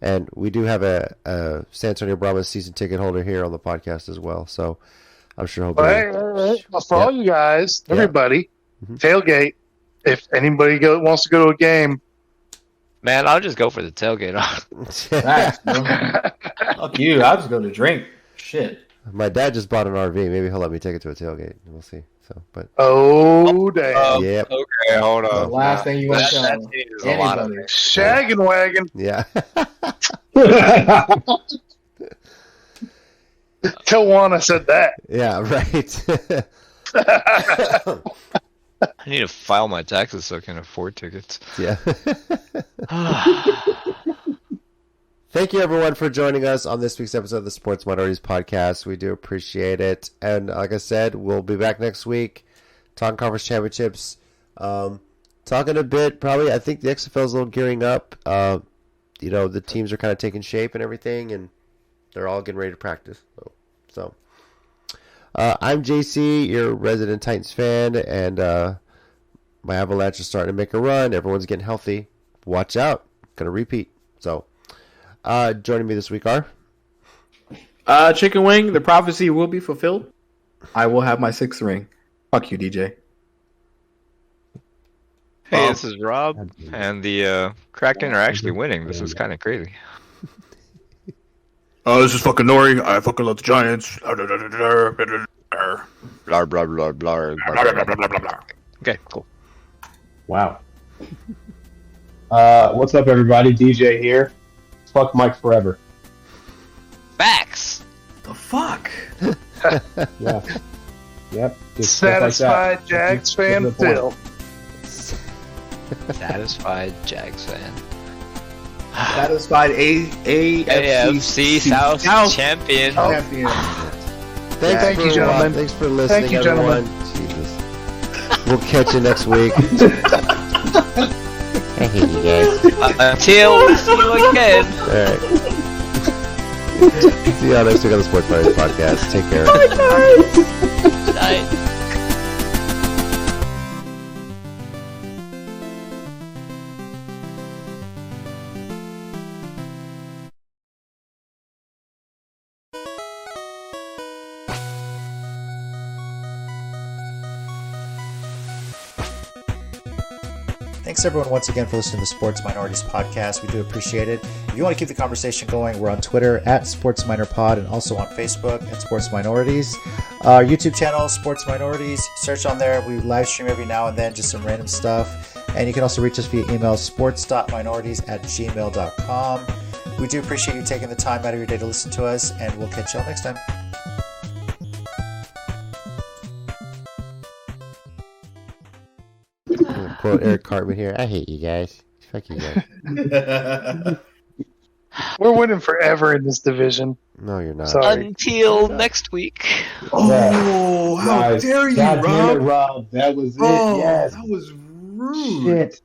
[SPEAKER 1] And we do have a San Antonio Brahmas season ticket holder here on the podcast as well. So I'm sure he'll be...
[SPEAKER 5] For all you guys, everybody, tailgate. If anybody wants to go to a game,
[SPEAKER 3] man, I'll just go for the tailgate.
[SPEAKER 6] Facts, bro. Fuck you. I'll just go to drink. Shit.
[SPEAKER 1] My dad just bought an RV. Maybe he'll let me take it to a tailgate. We'll see. So, but
[SPEAKER 5] damn.
[SPEAKER 1] Yep.
[SPEAKER 3] Okay, hold on.
[SPEAKER 6] The last thing you want to tell anybody.
[SPEAKER 5] Shaggin' wagon.
[SPEAKER 1] Yeah.
[SPEAKER 5] Tawana said that.
[SPEAKER 1] Yeah, right.
[SPEAKER 3] I need to file my taxes so I can afford tickets.
[SPEAKER 1] Yeah. Thank you, everyone, for joining us on this week's episode of the Sports Minorities Podcast. We do appreciate it. And like I said, we'll be back next week talking conference championships. Talking a bit, probably, I think the XFL is a little gearing up. The teams are kind of taking shape and everything, and they're all getting ready to practice. So I'm JC, your resident Titans fan, and my Avalanche is starting to make a run. Everyone's getting healthy. Watch out. Going to repeat. So joining me this week are...
[SPEAKER 6] Chicken Wing, the prophecy will be fulfilled. I will have my 6th ring. Fuck you, DJ.
[SPEAKER 3] Hey, this is Rob, and the Kraken are actually winning. This is kind of crazy.
[SPEAKER 2] Oh, this is fucking Nori. I fucking love the Giants.
[SPEAKER 3] Blah, blah, blah, blah, blah. Okay, cool.
[SPEAKER 4] Wow. What's up, everybody? DJ here. Fuck Mike forever.
[SPEAKER 3] Facts.
[SPEAKER 6] The fuck?
[SPEAKER 4] Yeah. Yep. Just
[SPEAKER 5] Satisfied
[SPEAKER 4] like
[SPEAKER 5] Jags fan Phil.
[SPEAKER 3] Satisfied Jags fan.
[SPEAKER 6] Satisfied
[SPEAKER 3] AFC South champion.
[SPEAKER 5] Thank you, gentlemen.
[SPEAKER 1] Thanks for listening,
[SPEAKER 5] Thank you,
[SPEAKER 1] everyone.
[SPEAKER 5] gentlemen.
[SPEAKER 1] Jesus. We'll catch you next week. I hate you guys.
[SPEAKER 3] Until we see you again.
[SPEAKER 1] All right. See y'all next week on the Sports Minorities Podcast. Take care.
[SPEAKER 3] Night.
[SPEAKER 7] Thanks everyone once again for listening to the Sports Minorities podcast. We do appreciate it. If you want to keep the conversation going, we're on Twitter at Sports Minor Pod and also on Facebook at Sports Minorities. Our YouTube channel, Sports Minorities. Search on there. We live stream every now and then, just some random stuff. And you can also reach us via email, sports.minorities@gmail.com. We do appreciate you taking the time out of your day to listen to us, and we'll catch y'all next time.
[SPEAKER 1] Quote Eric Cartman here. I hate you guys. Fuck you guys.
[SPEAKER 5] We're winning forever in this division.
[SPEAKER 1] No, you're not.
[SPEAKER 5] Sorry.
[SPEAKER 3] Until next week.
[SPEAKER 6] Oh, how
[SPEAKER 4] Guys,
[SPEAKER 6] dare you,
[SPEAKER 4] God damn it,
[SPEAKER 6] Rob?
[SPEAKER 4] Rob. That was it.
[SPEAKER 6] Oh,
[SPEAKER 4] Yes.
[SPEAKER 6] that was rude.
[SPEAKER 4] Shit.